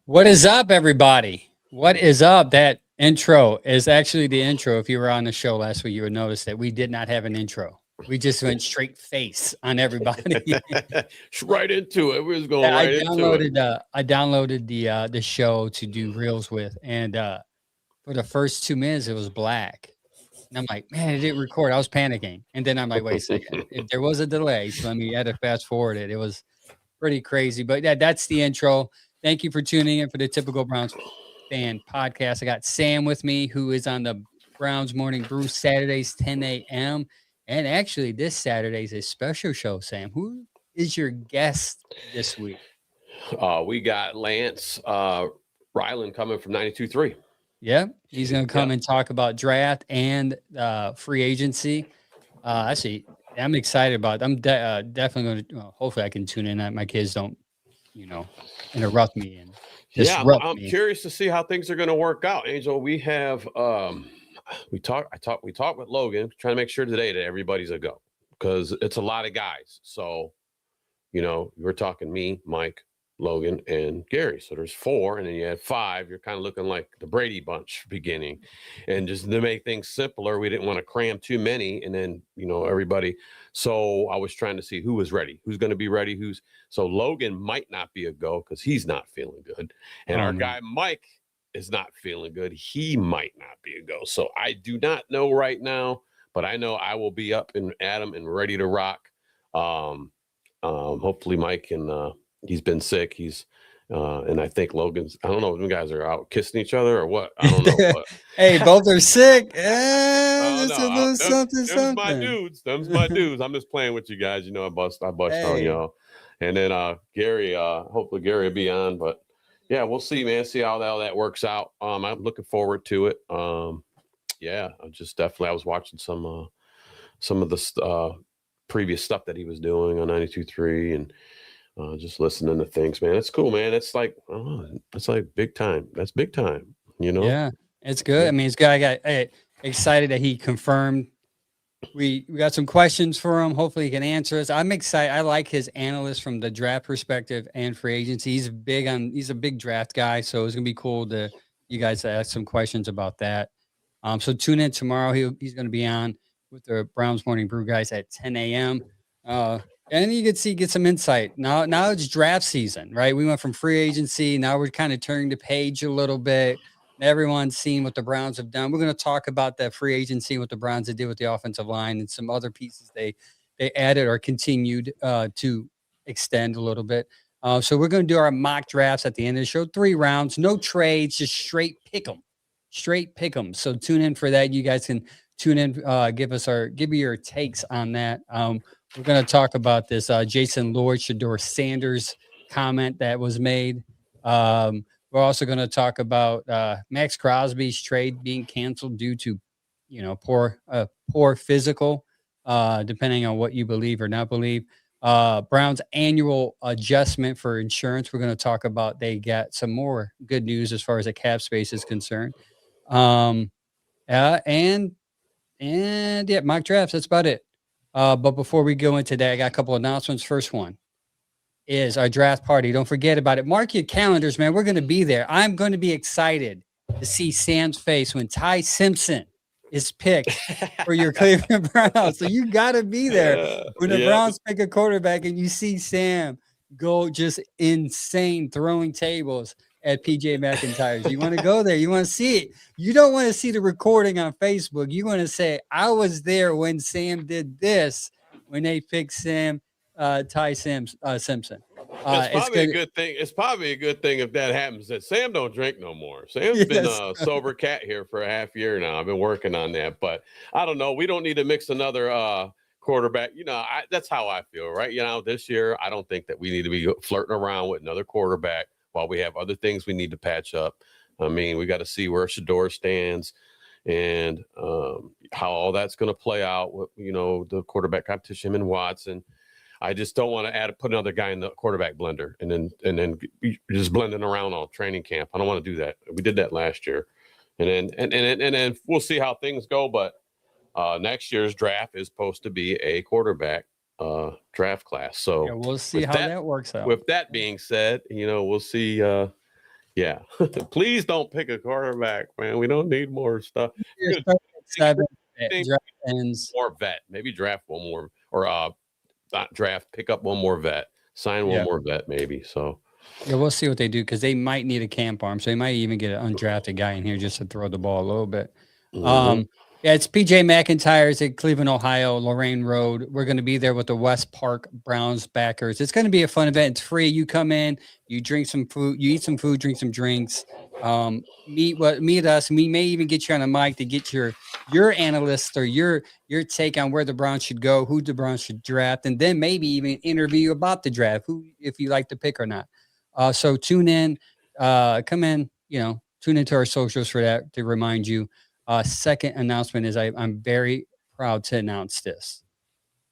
What is up, everybody? What is up? That intro is actually the intro. If you were on the show last week, you would notice that we did not have an intro. We just went straight face on everybody. Right into it. We're just going Yeah, right into it. I downloaded the show to do reels with, and for the first 2 minutes it was black, and I'm like, man, it didn't record. I was panicking, and then I'm like, wait a second, there was a delay, so let me had to fast forward it. It was pretty crazy, but yeah, that's the intro. Thank you for tuning in for the Typical Browns Fan podcast. I got Sam with me, who is on the Browns Morning Brew Saturdays, 10 a.m. And actually, this Saturday is a special show, Sam. Who is your guest this week? We got Lance Ryland coming from 92.3. Yeah, he's going to come and talk about draft and free agency. Actually, I'm excited about it. I'm definitely going to, hopefully I can tune in. My kids don't, interrupt me and disrupt I'm me. curious to see how things are going to work out. Angel, we have we talked with Logan, trying to make sure today that everybody's a go because it's a lot of guys. So, we're talking me, Mike, Logan, and Gary. So there's 4, and then you had 5. You're kind of looking like the Brady Bunch beginning. And just to make things simpler, we didn't want to cram too many. And then, everybody. So I was trying to see who was ready, who's going to be ready, so Logan might not be a go because he's not feeling good. And our guy, Mike, is not feeling good. He might not be a go. So I do not know right now, but I know I will be up and at him and ready to rock. Hopefully Mike can, he's been sick. And I think Logan's, I don't know if you guys are out kissing each other or what. I don't know. But. Hey, both are sick. It's a little something. Them's my dudes. Them's my dudes. I'm just playing with you guys. I bust on y'all. And then Gary, hopefully Gary will be on. But yeah, we'll see, man. See how that works out. I'm looking forward to it. Yeah, I was watching some of the previous stuff that he was doing on 92.3 and just listening to things, man. It's cool, man. It's like, it's like big time. That's big time, Yeah, it's good. I mean, it's good. I got excited that he confirmed. We got some questions for him. Hopefully he can answer us. I'm excited. I like his analyst from the draft perspective and free agency. He's a big draft guy. So it's going to be cool to you guys to ask some questions about that. So tune in tomorrow. He's going to be on with the Browns Morning Brew guys at 10 a.m. And you can get some insight. Now it's draft season, right? We went from free agency. Now we're kind of turning the page a little bit. Everyone's seen what the Browns have done. We're going to talk about that free agency, what the Browns did with the offensive line and some other pieces they added or continued to extend a little bit. So we're going to do our mock drafts at the end of the show. 3 rounds, no trades, just straight pick 'em. So tune in for that. You guys can tune in, give me your takes on that. We're going to talk about this Jason Lloyd, Shador Sanders comment that was made. We're also going to talk about Max Crosby's trade being canceled due to, poor physical, depending on what you believe or not believe. Brown's annual adjustment for insurance. We're going to talk about. They got some more good news as far as the cap space is concerned. And yeah, mock drafts. That's about it. But before we go into that, I got a couple of announcements. First one is our draft party. Don't forget about it. Mark your calendars, man. We're going to be there. I'm going to be excited to see Sam's face when Ty Simpson is picked for your Cleveland Browns. So you got to be there when the Browns pick a quarterback and you see Sam go just insane throwing tables at PJ McIntyre's. You want to go there. You want to see it. You don't want to see the recording on Facebook. You want to say, I was there when Sam did this, when they picked Ty Simpson. It's probably a good thing. It's probably a good thing if that happens that Sam don't drink no more. Sam's been a sober cat here for a half year now. I've been working on that, but I don't know. We don't need to mix another quarterback. That's how I feel, right? This year, I don't think that we need to be flirting around with another quarterback while we have other things we need to patch up. I mean, we got to see where Shedeur stands and how all that's going to play out with, the quarterback competition in Watson. I just don't want to put another guy in the quarterback blender and then just blending around all training camp. I don't want to do that. We did that last year, and then we'll see how things go. But next year's draft is supposed to be a quarterback draft class. So we'll see how that works out. With that being said, we'll see. Yeah. Please don't pick a quarterback, man. We don't need more stuff. Seven draft ends. More vet. Maybe draft one more, or not draft. Pick up one more vet. Sign one more vet, maybe. So. Yeah, we'll see what they do because they might need a camp arm, so they might even get an undrafted guy in here just to throw the ball a little bit. Yeah, it's PJ McIntyre's at Cleveland, Ohio, Lorraine Road. We're going to be there with the West Park Browns backers. It's going to be a fun event. It's free. You come in, you drink some food, you eat some food, drink some drinks. Meet us. We may even get you on a mic to get your analyst or your take on where the Browns should go, who the Browns should draft, and then maybe even interview you about the draft, who if you like to pick or not. So tune in, come in, tune into our socials for that to remind you. Second announcement is I'm very proud to announce this.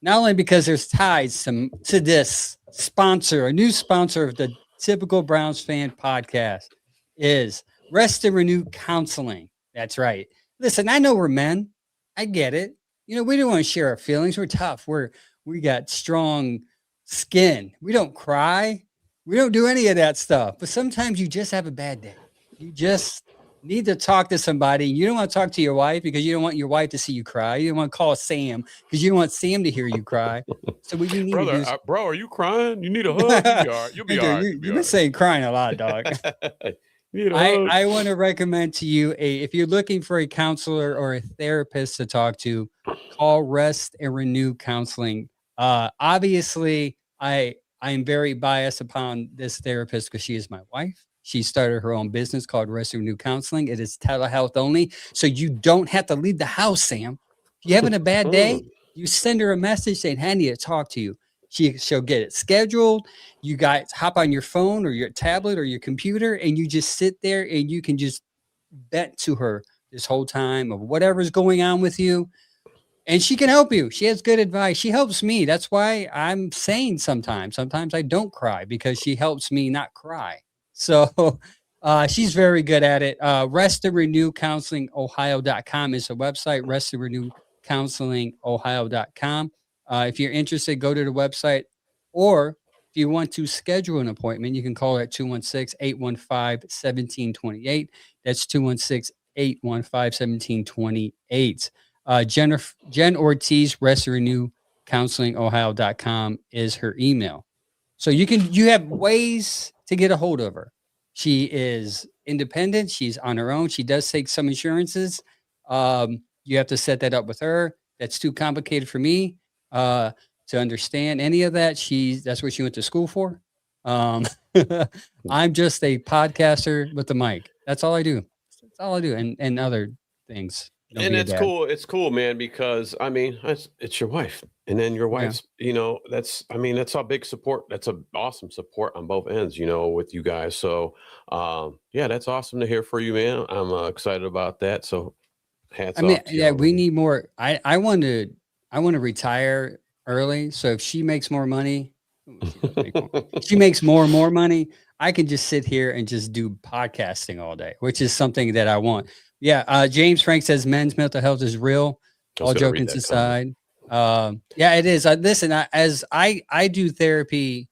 Not only because there's ties to this sponsor, a new sponsor of the Typical Browns Fan podcast is Rest and Renew Counseling. That's right. Listen, I know we're men. I get it. We don't want to share our feelings. We're tough. We got strong skin. We don't cry. We don't do any of that stuff. But sometimes you just have a bad day. You just need to talk to somebody. You don't want to talk to your wife because you don't want your wife to see you cry. You don't want to call Sam because you don't want Sam to hear you cry. So what you need to do bro, are you crying? You need a hug? You'll be all right. You've been saying crying a lot, dog. I want to recommend to you if you're looking for a counselor or a therapist to talk to, call Rest and Renew Counseling. Obviously, I am very biased upon this therapist because she is my wife. She started her own business called Rest and Renew Counseling. It is telehealth only, so you don't have to leave the house, Sam. If you're having a bad day, you send her a message saying, "I need to talk to you." She'll get it scheduled. You guys hop on your phone or your tablet or your computer, and you just sit there and you can just vent to her this whole time of whatever's going on with you. And she can help you. She has good advice. She helps me. That's why I'm saying sometimes I don't cry because she helps me not cry. So she's very good at it. Rest and Renew Counseling Ohio.com is the website. Rest and Renew Counseling Ohio.com. If you're interested, go to the website. Or if you want to schedule an appointment, you can call at 216-815-1728. That's 216-815-1728. Jen Ortiz, Rest and Renew Counseling Ohio.com is her email. So you have ways to get a hold of her. She is independent. She's on her own. She does take some insurances. You have to set that up with her. That's too complicated for me to understand any of that. That's what she went to school for. I'm just a podcaster with the mic. That's all I do. That's all I do. And other things. And it's cool. It's cool, man, because it's your wife, and then your wife's, that's a big support. That's an awesome support on both ends, with you guys. So, that's awesome to hear for you, man. I'm excited about that. So hats off to you. We need more. I want to retire early. So if she makes more money, she makes more and more money. I can just sit here and just do podcasting all day, which is something that I want. Yeah. James Frank says men's mental health is real. All jokes aside. It is. Listen, as I do therapy,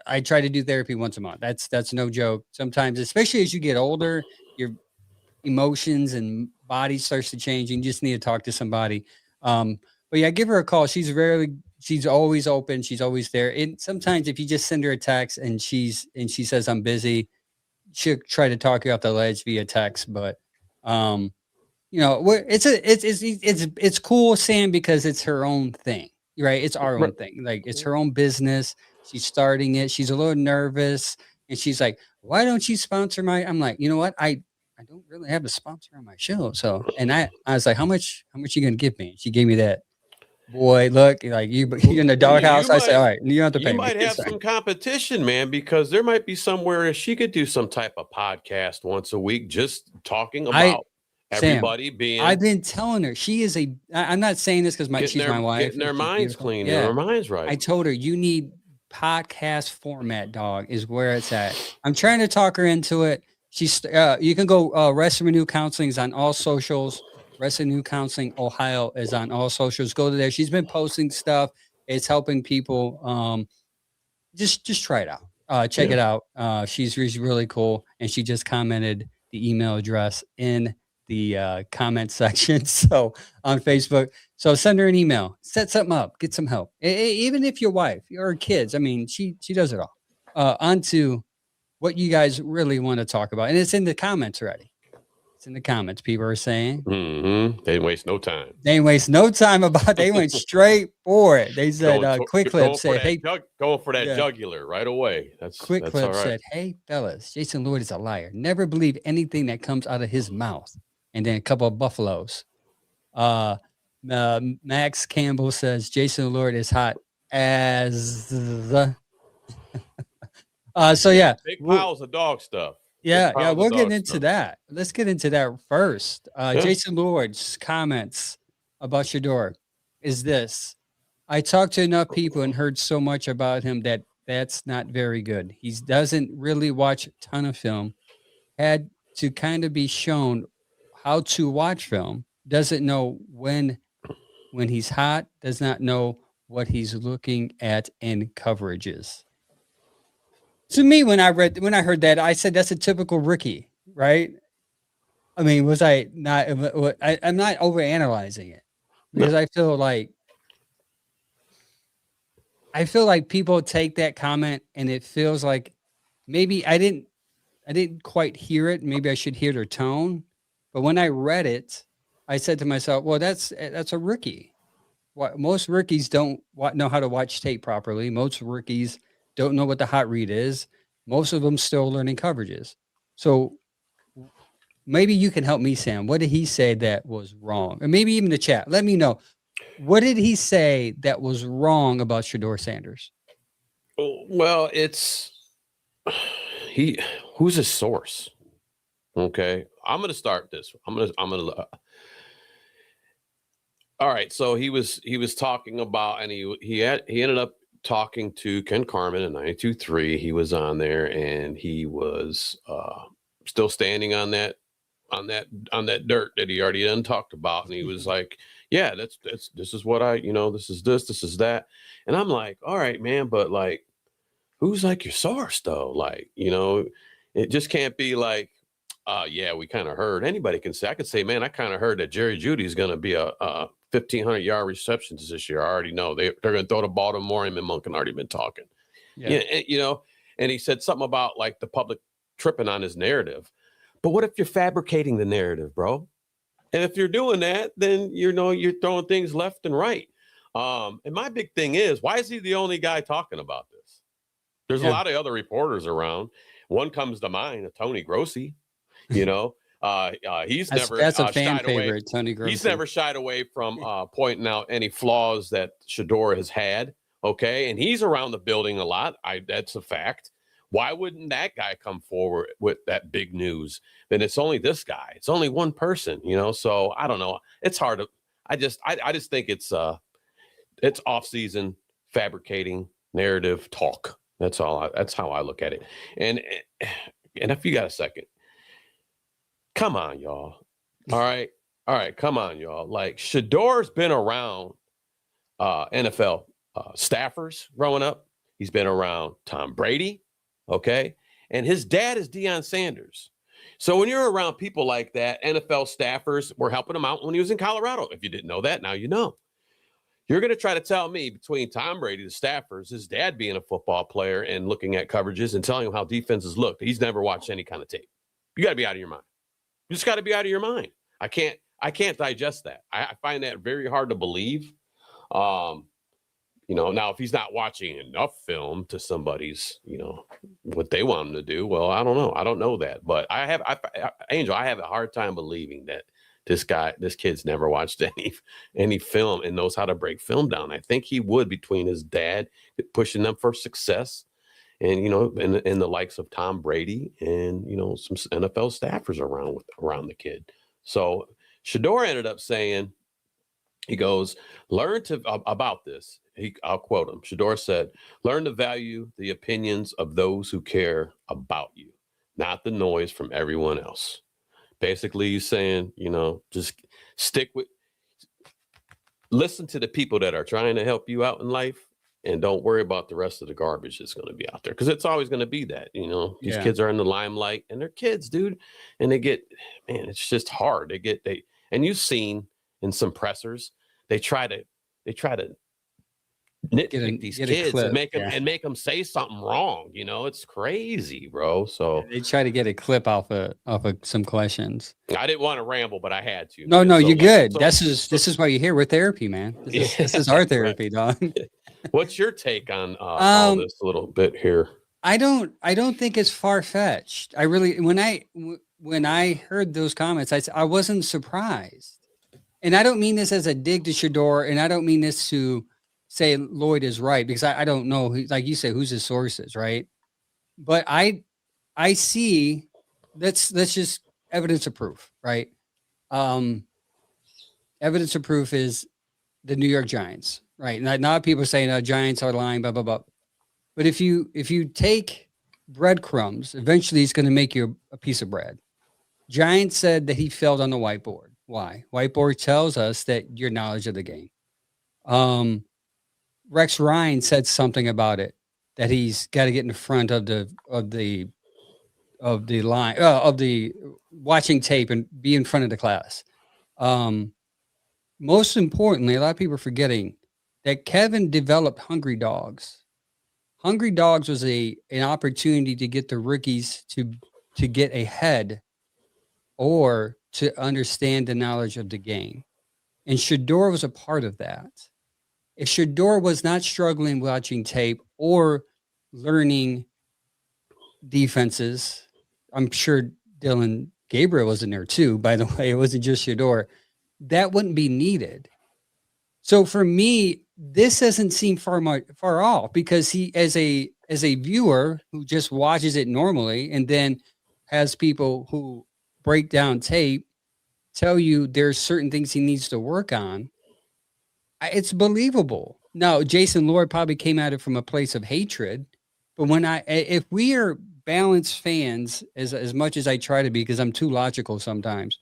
I try to do therapy once a month. That's no joke. Sometimes, especially as you get older, your emotions and body starts to change. You just need to talk to somebody. But yeah, give her a call. She's always open. She's always there. And sometimes if you just send her a text and she says, "I'm busy," she'll try to talk you off the ledge via text. But, it's cool, Sam, because it's her own thing, right? It's our own thing. Like it's her own business. She's starting it. She's a little nervous and she's like, "Why don't you sponsor I'm like, you know what? I don't really have a sponsor on my show. So, and I was like, how much you going to give me? She gave me that. Boy, look, like you're in the doghouse. I say, all right, you have to pay me. You might have some competition, man, because there might be somewhere she could do some type of podcast once a week, just talking about everybody Sam, being. I've been telling her I'm not saying this because she's my wife. Getting their minds clean, and their minds right. I told her you need podcast format, dog, is where it's at. I'm trying to talk her into it. She's you can go Rest and Renew Counseling is on all socials. Rest and Renew Counseling Ohio is on all socials. Go to there. She's been posting stuff. It's helping people. Just try it out. check it out. She's really cool, and she just commented the email address in the comment section. So on Facebook, so send her an email, set something up, get some help. Even if your wife or kids, I mean, she does it all. On to what you guys really want to talk about, and it's in the comments already. It's in the comments. People are saying they didn't waste no time. They didn't waste no time about. They went straight for it. They said, "Quick Clip said, hey, going for that jugular right away." Quick that's Clip all right. said, "Hey fellas, Jason Lloyd is a liar. Never believe anything that comes out of his mouth." And then a couple of buffaloes. Max Campbell says Jason Lloyd is hot as the. So yeah, big piles of dog stuff. Yeah, we'll get into that. Let's get into that first. Jason Lloyd's comments about Shedeur is this: I talked to enough people and heard so much about him that's not very good. He doesn't really watch a ton of film. Had to kind of be shown how to watch film. Doesn't know when he's hot. Does not know what he's looking at in coverages. To me, when I heard that, I said that's a typical rookie, right? I mean, was I not? I'm not overanalyzing it because I feel like people take that comment and it feels like maybe I didn't quite hear it. Maybe I should hear their tone. But when I read it, I said to myself, "Well, that's a rookie. Most rookies don't know how to watch tape properly. Most rookies don't know what the hot read is. Most of them still learning coverages. So maybe you can help me, Sam. What did he say that was wrong? Or maybe even the chat. Let me know. What did he say that was wrong about Shador Sanders? Well, it's who's his source? Okay. I'm going to start this. I'm going to all right. So he was talking about, and he ended up talking to Ken Carmen in 92.3. He was on there and he was still standing on that dirt that he already done talked about. And he was like, yeah, this is what this is that. And I'm like, all right, man, but like, who's like your source though? Like, it just can't be like, yeah, we kind of heard. Anybody can say, I could say, man, I kind of heard that Jerry Jeudy is going to be a 1,500-yard receptions this year. I already know they're going to throw the ball to Morium and Monk and already been talking. Yeah. And he said something about like the public tripping on his narrative. But what if you're fabricating the narrative, bro? And if you're doing that, then you're throwing things left and right. And my big thing is, why is he the only guy talking about this? There's a lot of other reporters around. One comes to mind, Tony Grossi. He's never that's a fan favorite, Tony Grossi. He's never shied away from pointing out any flaws that Shedeur has had. Okay, and he's around the building a lot. That's a fact. Why wouldn't that guy come forward with that big news? Then it's only this guy. It's only one person, So I don't know. It's hard to. I just think it's off-season fabricating narrative talk. That's all. That's how I look at it. And if you got a second, come on, y'all. All right. Come on, y'all. Like Shedeur's been around NFL staffers growing up. He's been around Tom Brady. Okay. And his dad is Deion Sanders. So when you're around people like that, NFL staffers were helping him out when he was in Colorado. If you didn't know that, now you know. You're going to try to tell me between Tom Brady, the staffers, his dad being a football player and looking at coverages and telling him how defenses look, he's never watched any kind of tape. You got to be out of your mind. You just got to be out of your mind. I can't digest that. I find that very hard to believe. Now if he's not watching enough film to somebody's, what they want him to do, well, I don't know. I don't know that, but Angel, I have a hard time believing that this kid's never watched any film and knows how to break film down. I think he would, between his dad pushing them for success and, and the likes of Tom Brady and, some NFL staffers around the kid. So Shedeur ended up saying, he goes, learn to about this. I'll quote him. Shedeur said, learn to value the opinions of those who care about you, not the noise from everyone else. Basically, he's saying, just listen to the people that are trying to help you out in life and don't worry about the rest of the garbage that's going to be out there, because it's always going to be that. These kids are in the limelight, and they're kids, dude, and they get, man, it's just hard. And you've seen in some pressers, they try to nitpick these kids and make them say something wrong. It's crazy, bro. So they try to get a clip off of some questions. I didn't want to ramble, but I had to. No, you're good. This is why you're here with therapy, man. This is our therapy, dog. What's your take on all this little bit here? I don't think it's far-fetched. I really, when I heard those comments, I wasn't surprised. And I don't mean this as a dig to Shedeur, and I don't mean this to say Lloyd is right, because I don't know, like you say, who's his sources, right? But I see that's just evidence of proof, right? Evidence of proof is the New York Giants, right? Not people saying Giants are lying, blah blah blah. But if you take breadcrumbs, eventually it's going to make you a piece of bread. Giants said that he failed on the whiteboard. Why? Whiteboard tells us that your knowledge of the game. Rex Ryan said something about it, that he's got to get in front of the line of the watching tape and be in front of the class. Most importantly, a lot of people are forgetting that Kevin developed Hungry Dogs. Hungry Dogs was an opportunity to get the rookies to get ahead or to understand the knowledge of the game. And Shedeur was a part of that. If Shedeur was not struggling watching tape or learning defenses, I'm sure Dylan Gabriel was in there too, by the way. It wasn't just Shedeur. That wouldn't be needed. So for me, this doesn't seem far off, because he, as a viewer who just watches it normally and then has people who break down tape tell you there's certain things he needs to work on, it's believable. Now, Jason Lloyd probably came at it from a place of hatred, but if we are balanced fans, as much as I try to be, because I'm too logical sometimes,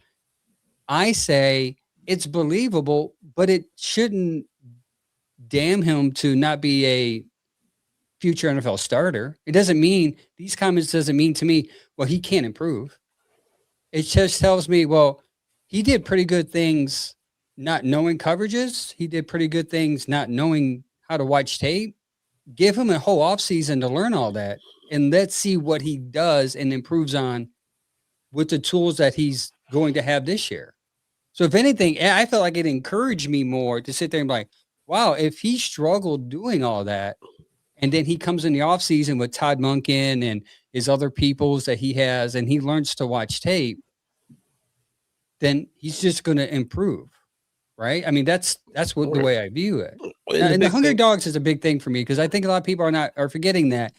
I say it's believable, but it shouldn't damn him to not be a future NFL starter. It doesn't mean, these comments doesn't mean to me, well, he can't improve. It just tells me, well, he did pretty good things not knowing coverages. He did pretty good things not knowing how to watch tape. Give him a whole offseason to learn all that, and let's see what he does and improves on with the tools that he's going to have this year. So if anything, I felt like it encouraged me more to sit there and be like, wow, if he struggled doing all that, and then he comes in the offseason with Todd Monken and his other peoples that he has, and he learns to watch tape, then he's just going to improve, right? I mean, that's what the way I view it. And the Hungry Dogs is a big thing for me, because I think a lot of people are forgetting that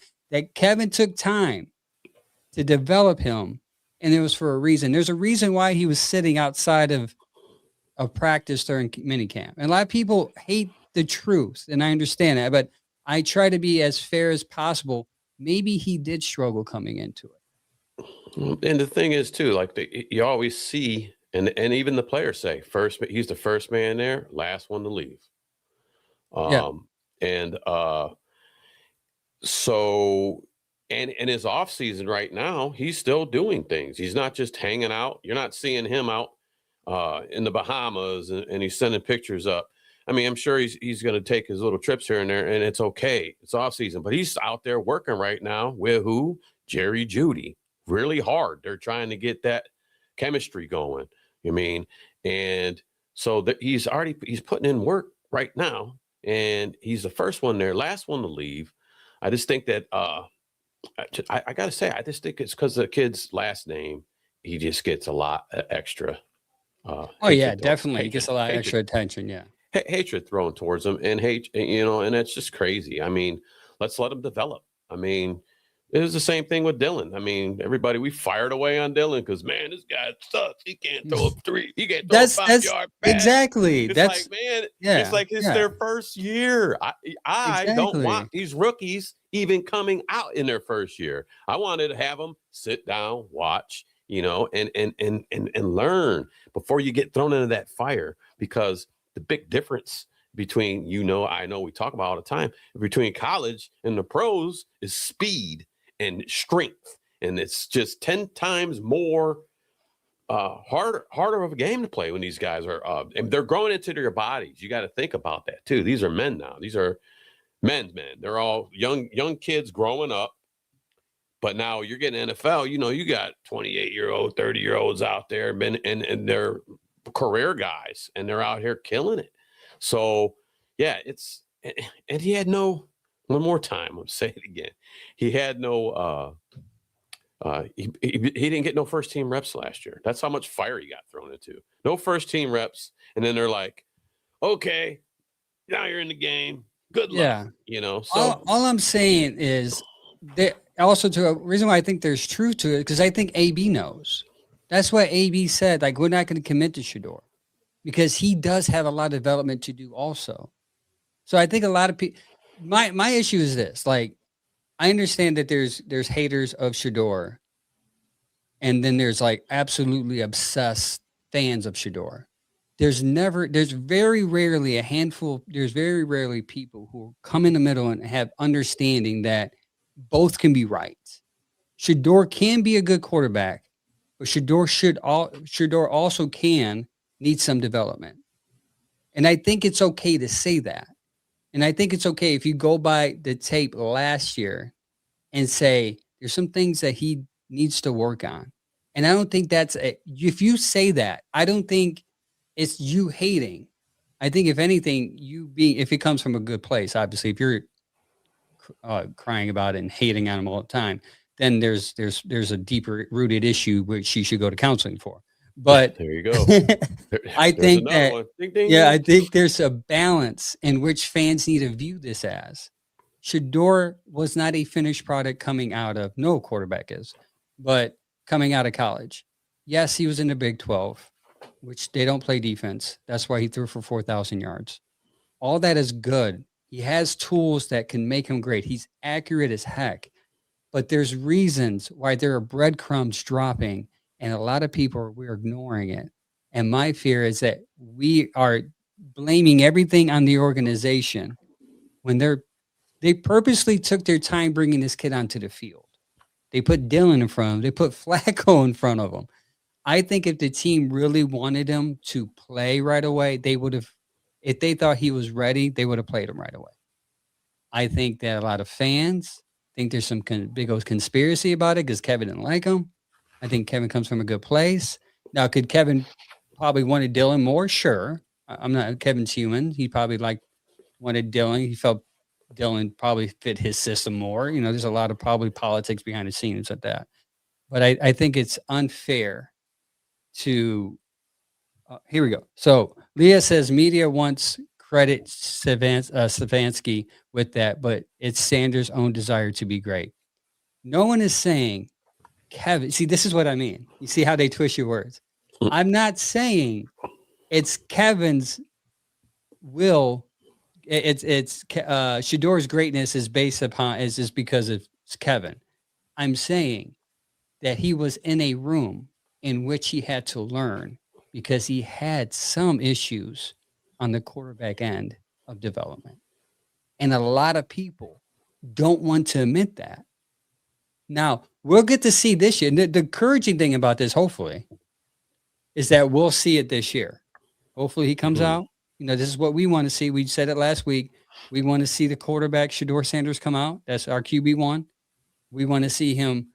Kevin took time to develop him, and it was for a reason. There's a reason why he was sitting outside of practice during minicamp. And a lot of people hate the truth, and I understand that, but I try to be as fair as possible. Maybe he did struggle coming into it. And the thing is too, like you always see, and even the players say, he's the first man there, last one to leave. So in his off season right now, he's still doing things. He's not just hanging out. You're not seeing him out in the Bahamas and he's sending pictures up. I mean, I'm sure he's going to take his little trips here and there, and it's okay. It's off season, but he's out there working right now with who? Jerry Jeudy, really hard. They're trying to get that chemistry going. I mean, and so that he's putting in work right now, and he's the first one there, last one to leave. I just think that I got to say, I just think it's because the kid's last name, he just gets a lot extra. Definitely. He gets a lot of extra attention. Yeah. Hatred thrown towards him, and and that's just crazy. I mean, let's let him develop. I mean, it was the same thing with Dylan. I mean, we fired away on Dylan because, man, this guy sucks. He can't throw a 3. He can't throw a 5-yard pass. Exactly. It's like, man, it's like it's their first year. I don't want these rookies even coming out in their first year. I wanted to have them sit down, watch, and learn before you get thrown into that fire, because the big difference between, I know we talk about all the time, between college and the pros is speed and strength. And it's just 10 times more harder of a game to play when these guys are and they're growing into their bodies. You got to think about that too. These are men now. These are men. They're all young kids growing up. But now you're getting NFL, you got 28-year-old, 30-year-olds out there, and they're career guys, and they're out here killing it. So, yeah, and he had one more time, I'll say it again. He had he didn't get no first team reps last year. That's how much fire he got thrown into. No first team reps. And then they're like, okay, now you're in the game. Good luck. So all I'm saying is that also to a reason why I think there's truth to it, because I think AB knows. That's what AB said. Like, we're not going to commit to Shedeur because he does have a lot of development to do also. So I think a lot of people, my issue is this, like, I understand that there's haters of Shedeur, and then there's like absolutely obsessed fans of Shedeur. There's very rarely people who come in the middle and have understanding that both can be right. Shedeur can be a good quarterback, but Shedeur also can need some development. And I think it's okay to say that. And I think it's okay if you go by the tape last year and say there's some things that he needs to work on. And I don't think if you say that, I don't think it's you hating. I think if anything, if it comes from a good place, obviously, if you're crying about it and hating on him all the time, then there's a deeper rooted issue which she should go to counseling for. But there you go. I think that, ding, ding, I think there's a balance in which fans need to view this as. Shedeur was not a finished product coming out of, no quarterback is, but coming out of college. Yes, he was in the Big 12, which they don't play defense. That's why he threw for 4,000 yards. All that is good. He has tools that can make him great. He's accurate as heck. But there's reasons why there are breadcrumbs dropping, and a lot of people, we're ignoring it. And my fear is that we are blaming everything on the organization when they purposely took their time bringing this kid onto the field. They put Dillon in front of him. They put Flacco in front of him. I think if the team really wanted him to play right away, they would have, if they thought he was ready, they would have played him right away. I think that a lot of fans think there's some big old conspiracy about it because Kevin didn't like him. I think Kevin comes from a good place. Now, could Kevin probably wanted Dillon more? Sure. Kevin's human. He probably wanted Dillon. He felt Dillon probably fit his system more. There's a lot of probably politics behind the scenes at that. But I think it's unfair to here we go. So Leah says media wants credit Stefanski with that, but it's Sanders' own desire to be great. No one is saying Kevin. See, this is what I mean. You see how they twist your words. I'm not saying it's Kevin's will. It's Shedeur's greatness is based upon is just because of Kevin. I'm saying that he was in a room in which he had to learn because he had some issues on the quarterback end of development. And a lot of people don't want to admit that. Now, we'll get to see this year. The encouraging thing about this, hopefully, is that we'll see it this year. Hopefully he comes out. This is what we want to see. We said it last week. We want to see the quarterback, Shador Sanders, come out. That's our QB1. We want to see him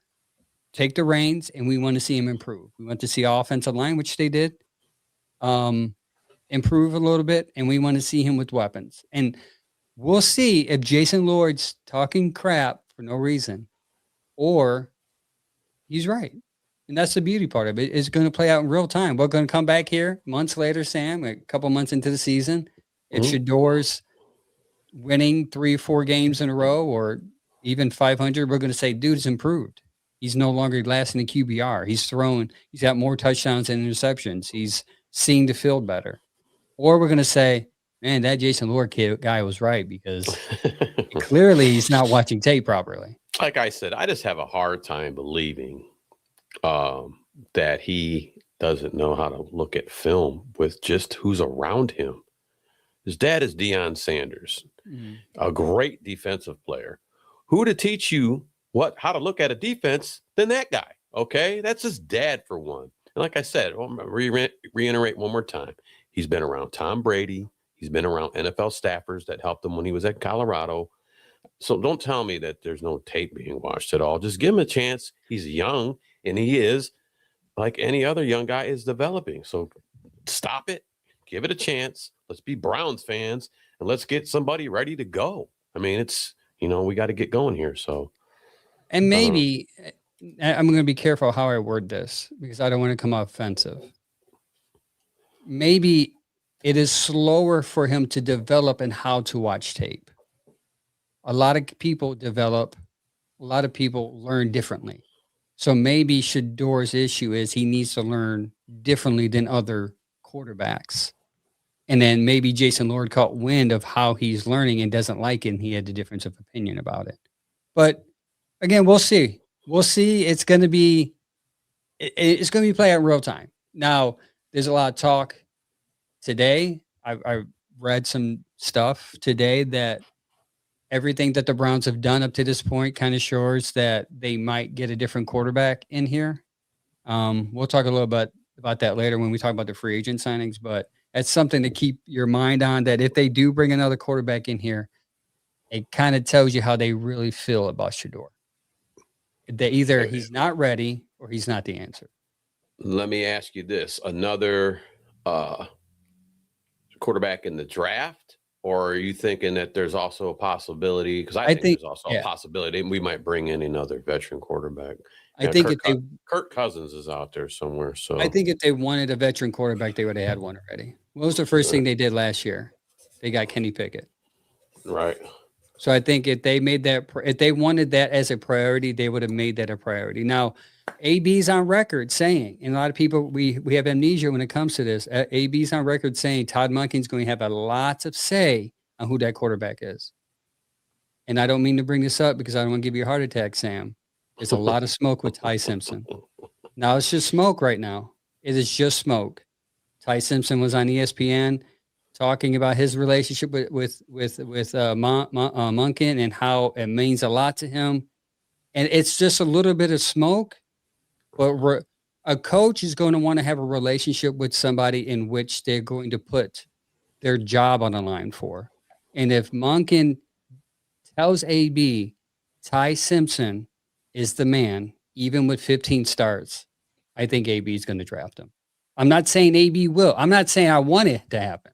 take the reins, and we want to see him improve. We want to see offensive line, which they did, improve a little bit, and we want to see him with weapons. And we'll see if Jason Lloyd's talking crap for no reason or he's right. And that's the beauty part of it. It's going to play out in real time. We're going to come back here months later, Sam, a couple months into the season. If Shedeur's winning 3 or 4 games in a row or even 500, we're going to say, dude's improved. He's no longer last in the QBR. He's got more touchdowns and interceptions. He's seeing the field better. Or we're going to say, man, that Jason Lloyd guy was right because clearly he's not watching tape properly. Like I said, I just have a hard time believing that he doesn't know how to look at film with just who's around him. His dad is Deion Sanders, Mm-hmm. a great defensive player. Who to teach you how to look at a defense than that guy? Okay, that's his dad for one. And like I said, I'll reiterate one more time. He's been around Tom Brady. He's been around NFL staffers that helped him when he was at Colorado. So don't tell me that there's no tape being watched at all. Just give him a chance. He's young, and he is, like any other young guy, is developing. So stop it. Give it a chance. Let's be Browns fans, and let's get somebody ready to go. I mean, it's, we got to get going here. So, and maybe I'm going to be careful how I word this because I don't want to come off offensive. Maybe it is slower for him to develop in how to watch tape. A lot of people develop, a lot of people learn differently. So maybe Shedor's issue is he needs to learn differently than other quarterbacks. And then maybe Jason Lloyd caught wind of how he's learning and doesn't like it, and he had a difference of opinion about it. But again, we'll see. We'll see. It's going to be played out in real time. Now, there's a lot of talk today. I read some stuff today that everything that the Browns have done up to this point kind of shows that they might get a different quarterback in here. We'll talk a little bit about that later when we talk about the free agent signings, but that's something to keep your mind on, that if they do bring another quarterback in here, it kind of tells you how they really feel about Shedeur. That either he's not ready or he's not the answer. Let me ask you this. Another quarterback in the draft, or are you thinking that there's also a possibility? Because I think there's also a possibility we might bring in another veteran quarterback. I think Kirk Cousins is out there somewhere. So I think if they wanted a veteran quarterback, they would have had one already. What was the first thing they did last year? They got Kenny Pickett. Right. So I think if they wanted that as a priority, they would have made that a priority. Now, AB's on record saying, and a lot of people, we have amnesia when it comes to this. AB's on record saying Todd Monken's going to have a lot of say on who that quarterback is. And I don't mean to bring this up because I don't want to give you a heart attack, Sam. There's a lot of smoke with Ty Simpson. Now it's just smoke right now. It is just smoke. Ty Simpson was on ESPN talking about his relationship with Monken and how it means a lot to him. And it's just a little bit of smoke, but a coach is going to want to have a relationship with somebody in which they're going to put their job on the line for. And if Monken tells AB, Ty Simpson is the man, even with 15 starts, I think AB is going to draft him. I'm not saying AB will. I'm not saying I want it to happen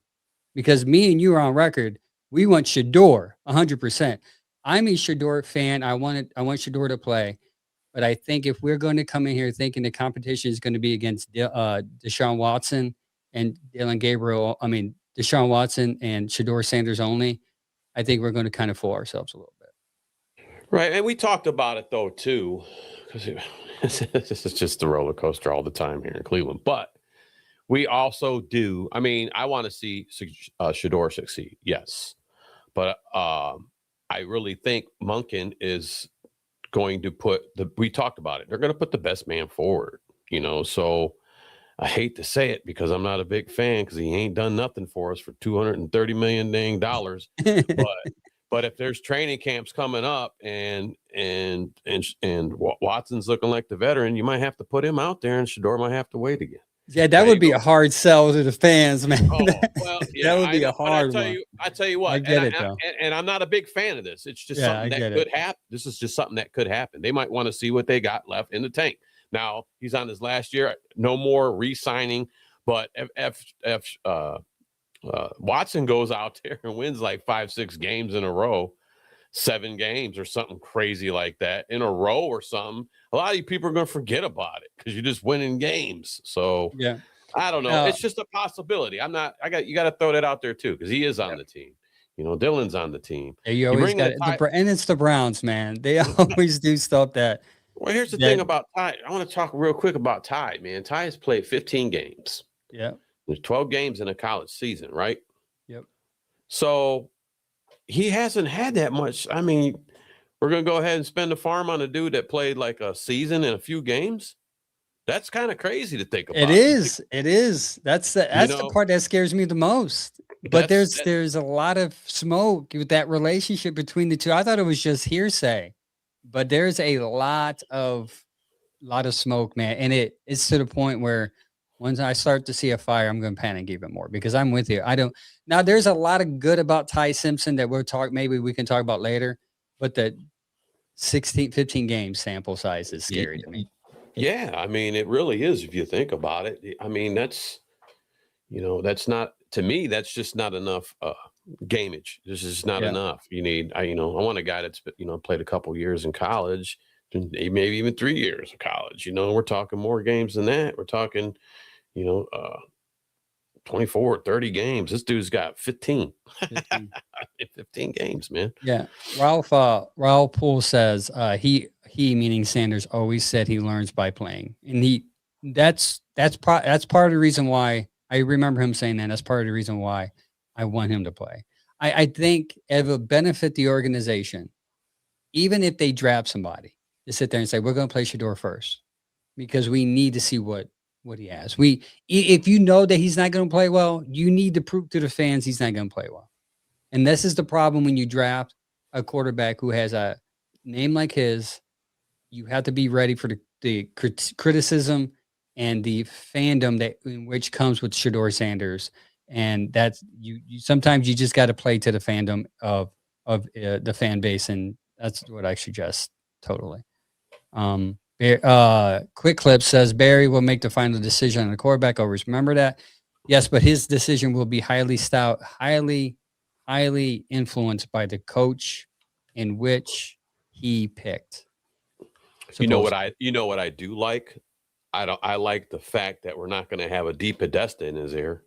because me and you are on record. We want Shedeur 100%. I'm a Shedeur fan. I want Shedeur to play. But I think if we're going to come in here thinking the competition is going to be against Deshaun Watson and Deshaun Watson and Shador Sanders only, I think we're going to kind of fool ourselves a little bit. Right. And we talked about it, though, too, because this is just the roller coaster all the time here in Cleveland. But we also do. I mean, I want to see Shedeur succeed. Yes. But I really think Monken is going to we talked about it. They're going to put the best man forward, so I hate to say it because I'm not a big fan because he ain't done nothing for us for $230 million dang dollars. But if there's training camps coming up and Watson's looking like the veteran, you might have to put him out there and Shedeur might have to wait again. Yeah, that would be a hard sell to the fans, man. Oh, well, yeah, that would be a hard one. I tell you what, I get it, though. And I'm not a big fan of this. It's just something that could happen. This is just something that could happen. They might want to see what they got left in the tank. Now, he's on his last year. No more re-signing. But if Watson goes out there and wins like 5-6 games in a row, 7 games or something crazy like that in a row or something, a lot of you people are going to forget about it because you're just winning games. So yeah, I don't know. It's just a possibility. You got to throw that out there too, because he is on the team. Dylan's on the team. Yeah, you always got and it's the Browns, man. They always do stuff that. Well, here's the thing about Ty. I want to talk real quick about Ty, man. Ty has played 15 games. Yeah. There's 12 games in a college season, right? Yep. So he hasn't had that much. I mean, we're going to go ahead and spend the farm on a dude that played like a season and a few games. That's kind of crazy to think about. It is. That's the part that scares me the most. But there's a lot of smoke with that relationship between the two. I thought it was just hearsay, but there's a lot of smoke, man. And it's to the point where once I start to see a fire, I'm going to panic even more because I'm with you. I don't now. There's a lot of good about Ty Simpson that maybe we can talk about later, but the 15 game sample size is scary to me. Yeah, I mean, it really is if you think about it. I mean, that's not, to me, that's just not enough gameage. This is not enough. You need, I want a guy that's, played a couple years in college, maybe even 3 years of college. We're talking more games than that. We're talking, 24, 30 games. This dude's got 15. 15 games, man. Yeah. Ralph Poole says he meaning Sanders always said he learns by playing. And that's part of the reason why I remember him saying that. That's part of the reason why I want him to play. I think it will benefit the organization, even if they draft somebody, to sit there and say, we're going to play Shedeur first because we need to see what he has. If you know that he's not going to play well, you need to prove to the fans he's not going to play well. And this is the problem when you draft a quarterback who has a name like his. You have to be ready for the criticism and the fandom which comes with Shador Sanders. And that's you sometimes you just got to play to the fandom of the fan base, and that's what I suggest totally. Quick Clip says Barry will make the final decision on the quarterback. Always remember that. Yes, but his decision will be highly influenced by the coach in which he picked. You know what I do like? I like the fact that we're not going to have a deep Podesta in his ear.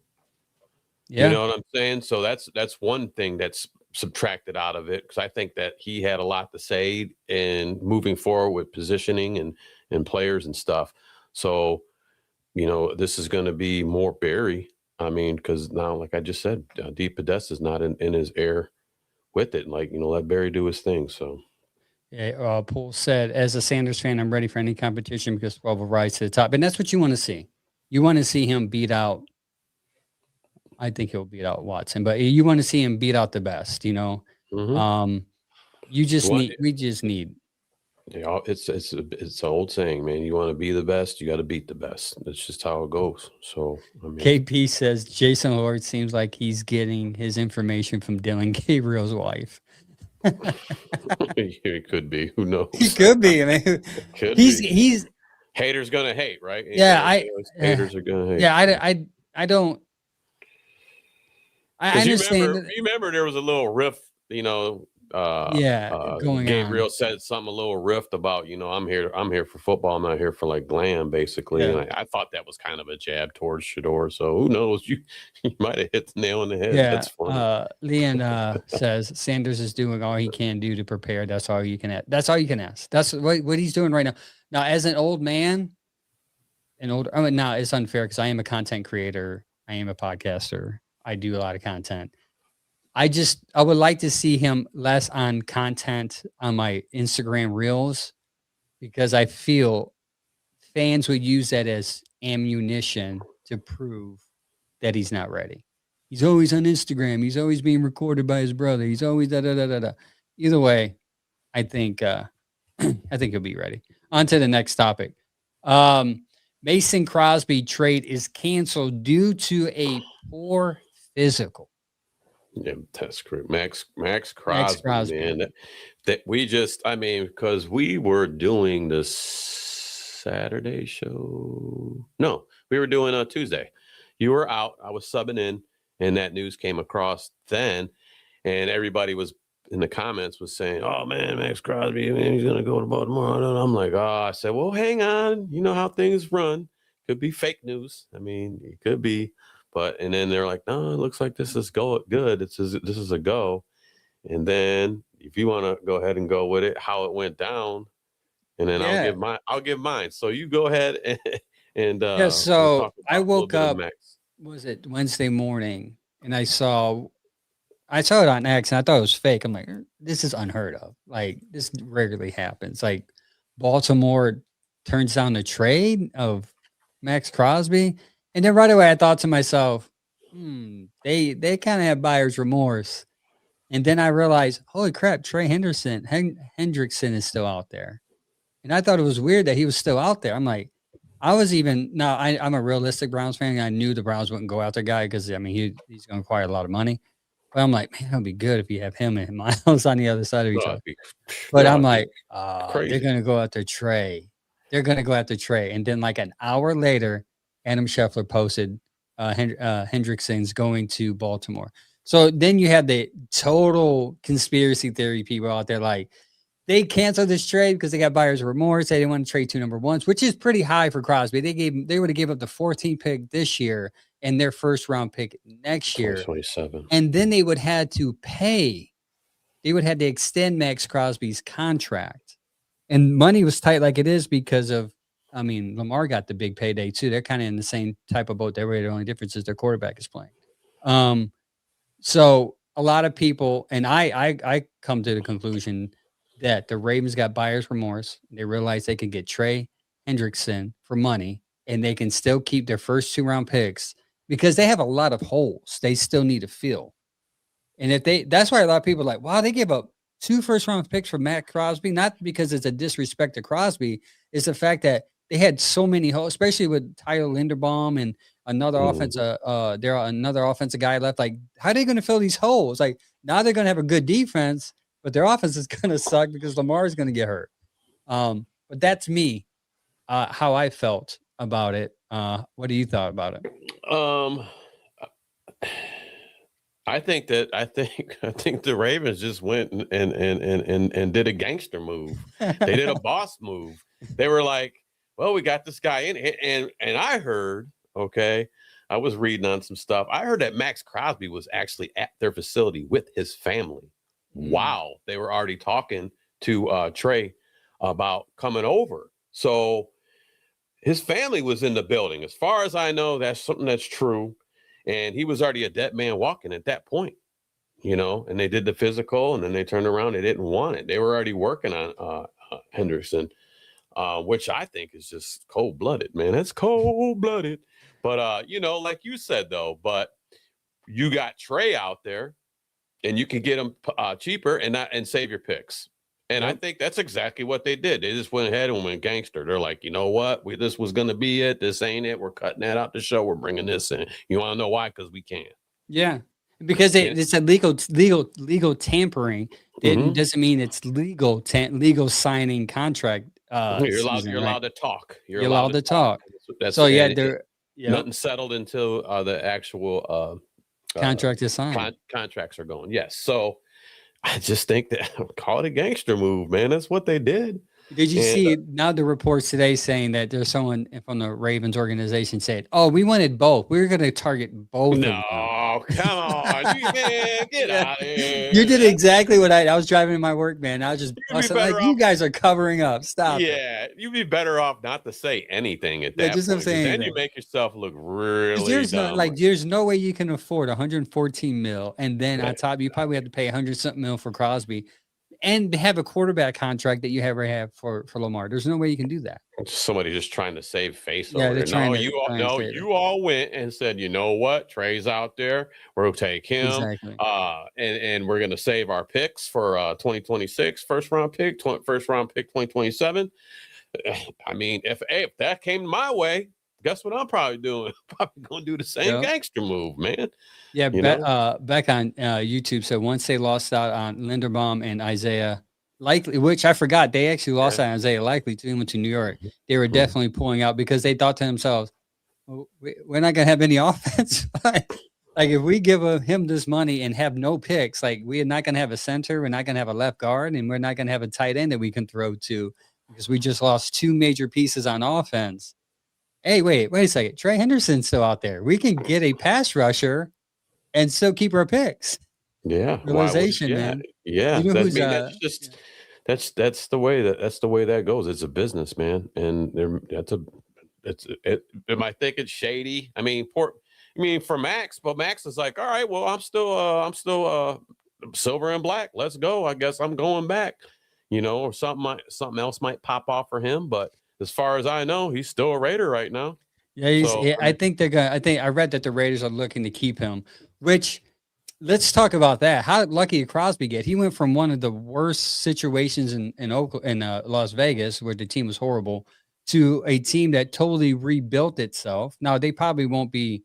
Yeah. You know what I'm saying? So that's one thing that's subtracted out of it, because I think that he had a lot to say in moving forward with positioning and players and stuff. So, this is going to be more Barry. I mean, because now, like I just said, deep Podesta is not in his air with it. Like, let Barry do his thing. So. Yeah, Paul said, as a Sanders fan, I'm ready for any competition because 12 will rise to the top. And that's what you want to see. You want to see him beat out. I think he'll beat out Watson, but you want to see him beat out the best, Mm-hmm. We just need. Yeah, it's an old saying, man. You want to be the best, you got to beat the best. That's just how it goes. So, KP says Jason Lloyd seems like he's getting his information from Dylan Gabriel's wife. It could be. Who knows? He could be. I mean, he's haters gonna hate, right? Yeah, haters are gonna hate. Yeah, I don't. I understand. You remember there was a little rift, going Gabriel on. Said something, a little rift about, I'm here for football. I'm not here for like glam, basically. Yeah. And I thought that was kind of a jab towards Shedeur. So who knows? You might have hit the nail on the head. Yeah. That's funny. Leon says Sanders is doing all he can do to prepare. That's all you can ask. That's all you can ask. That's what he's doing right now. Now, as an old man, now it's unfair because I am a content creator. I am a podcaster. I do a lot of content. I would like to see him less on content on my Instagram reels, because I feel fans would use that as ammunition to prove that he's not ready. He's always on Instagram. He's always being recorded by his brother. He's always da. Either way, I think he'll be ready. On to the next topic. Mason Crosby trade is canceled due to a poor physical. Yeah, that's correct. Max Crosby, man. That we because we were doing the Saturday show. No, we were doing a Tuesday. You were out. I was subbing in, and that news came across then, and everybody was in the comments was saying, "Oh man, Max Crosby, man, he's gonna go to Baltimore." And I'm like, "Oh," I said, "Well, hang on. You know how things run. Could be fake news. I mean, it could be." But, and then they're like, "No, it looks like this is good. This is a go." And then if you want to go ahead and go with it, how it went down, and then I'll give mine. So you go ahead and so I woke up, was it Wednesday morning, and I saw it on X, and I thought it was fake. I'm like, this is unheard of. Like, this rarely happens. Like, Baltimore turns down the trade of Max Crosby. And then right away, I thought to myself, they kind of have buyer's remorse. And then I realized, holy crap, Trey Hendrickson is still out there. And I thought it was weird that he was still out there. I'm like, I'm a realistic Browns fan. I knew the Browns wouldn't go out there guy because I mean he's going to require a lot of money. But I'm like, man, it'll be good if you have him and Miles on the other side of each other. But I'm like, they're going to go after Trey. They're going to go after Trey. And then like an hour later, Adam Scheffler posted Hendrickson's going to Baltimore. So then you have the total conspiracy theory people out there like, they canceled this trade because they got buyer's remorse. They didn't want to trade 2 number ones, which is pretty high for Crosby. They would have gave up the 14th pick this year and their first round pick next year. 2027. And then they would have to extend Max Crosby's contract. And money was tight like it is because of, I mean, Lamar got the big payday too. They're kind of in the same type of boat. The only difference is their quarterback is playing. So a lot of people, and I come to the conclusion that the Ravens got buyer's remorse. They realized they could get Trey Hendrickson for money, and they can still keep their first 2-round picks because they have a lot of holes they still need to fill. And that's why a lot of people are like, wow, they gave up 2 first-round picks for Matt Crosby, not because it's a disrespect to Crosby. It's the fact that they had so many holes, especially with Tyler Linderbaum and another offensive guy left. Like, how are they going to fill these holes? Like, now they're going to have a good defense, but their offense is going to suck because Lamar is going to get hurt. But that's me, how I felt about it. What do you thought about it? I think the Ravens just went and did a gangster move. They did a boss move. They were like, well, we got this guy in, and I heard, okay, I was reading on some stuff. I heard that Max Crosby was actually at their facility with his family. Wow, they were already talking to Trey about coming over. So his family was in the building. As far as I know, that's something that's true. And he was already a dead man walking at that point, and they did the physical and then they turned around. They didn't want it. They were already working on Henderson, which I think is just cold blooded, man. That's cold blooded. But, like you said, though, but you got Trey out there and you can get him cheaper and save your picks. And I think that's exactly what they did. They just went ahead and went gangster. They're like, you know what? This was going to be it. This ain't it. We're cutting that out the show. We're bringing this in. You want to know why? Because we can. Yeah, because it's a legal tampering. It doesn't mean it's legal signing contract. You're allowed to talk. You're allowed to talk. Nothing settled until the actual contract is signed. Contracts are going. Yes. So I just think that call it a gangster move, man. That's what they did. Did you see now the reports today saying that there's someone from the Ravens organization said, "Oh, we wanted both. We were going to target both." No, come on, man, get out of here. You did exactly what I was driving to my work, man. I was just like, you guys are covering up. Stop. Yeah, you'd be better off not to say anything at that point. Just saying then you make yourself look really dumb. There's no way you can afford 114 mil, and then on top you probably have to pay 100-something mil for Crosby. And have a quarterback contract that you ever have for Lamar. There's no way you can do that. Somebody just trying to save face over it. You all went and said, you know what? Trey's out there. We'll take him. Exactly. And we're going to save our picks for 2026, first round pick 2027. I mean, if that came my way, guess what I'm probably doing? Probably going to do the same gangster move, man. Yeah, Beck on YouTube said once they lost out on Linderbaum and Isaiah Likely, which I forgot, they actually lost out on Isaiah Likely too, went to New York. They were definitely pulling out because they thought to themselves, well, we're not going to have any offense. Like if we give him this money and have no picks, like we're not going to have a center, we're not going to have a left guard, and we're not going to have a tight end that we can throw to because we just lost 2 major pieces on offense. Hey, wait a second. Trey Henderson's still out there. We can get a pass rusher and still keep our picks. Yeah. Realization, man. Yeah. That's the way that goes. It's a business, man. And am I thinking shady? I mean, for Max, but Max is like, all right, well, I'm still silver and black. Let's go. I guess I'm going back, or something else might pop off for him. But as far as I know, he's still a Raider right now. Yeah, So I think they're gonna. I think I read that the Raiders are looking to keep him. Which, let's talk about that. How lucky did Crosby get? He went from one of the worst situations in Oakland, in Las Vegas, where the team was horrible, to a team that totally rebuilt itself. Now they probably won't be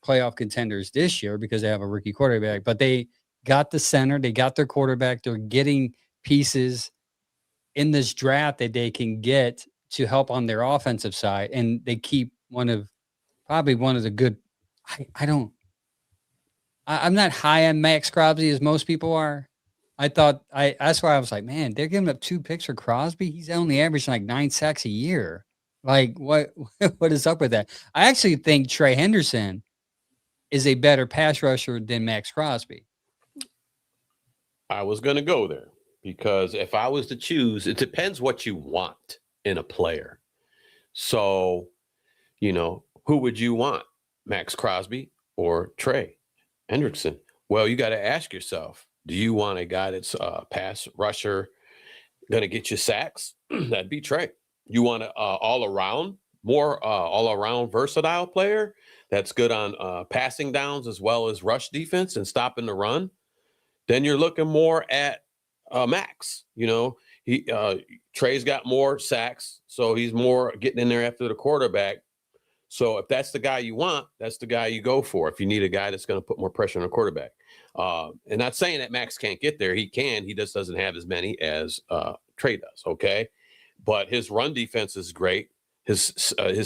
playoff contenders this year because they have a rookie quarterback, but they got the center, they got their quarterback. They're getting pieces in this draft that they can get to help on their offensive side, and they keep probably one of the good. I don't. I'm not high on Max Crosby as most people are. I thought that's why I was like, man, they're giving up 2 picks for Crosby. He's only averaging like 9 sacks a year. Like what what is up with that? I actually think Trey Henderson is a better pass rusher than Max Crosby. I was going to go there because if I was to choose, it depends what you want in a player. So, who would you want? Max Crosby or Trey Hendrickson? Well, you got to ask yourself, do you want a guy that's a pass rusher going to get you sacks? That'd be Trey. You want an more all around versatile player that's good on passing downs as well as rush defense and stopping the run? Then you're looking more at Max. Trey's got more sacks, so he's more getting in there after the quarterback. So if that's the guy you want, that's the guy you go for. If you need a guy that's going to put more pressure on the quarterback, and not saying that Max can't get there, he can. He just doesn't have as many as Trey does. Okay, but his run defense is great. His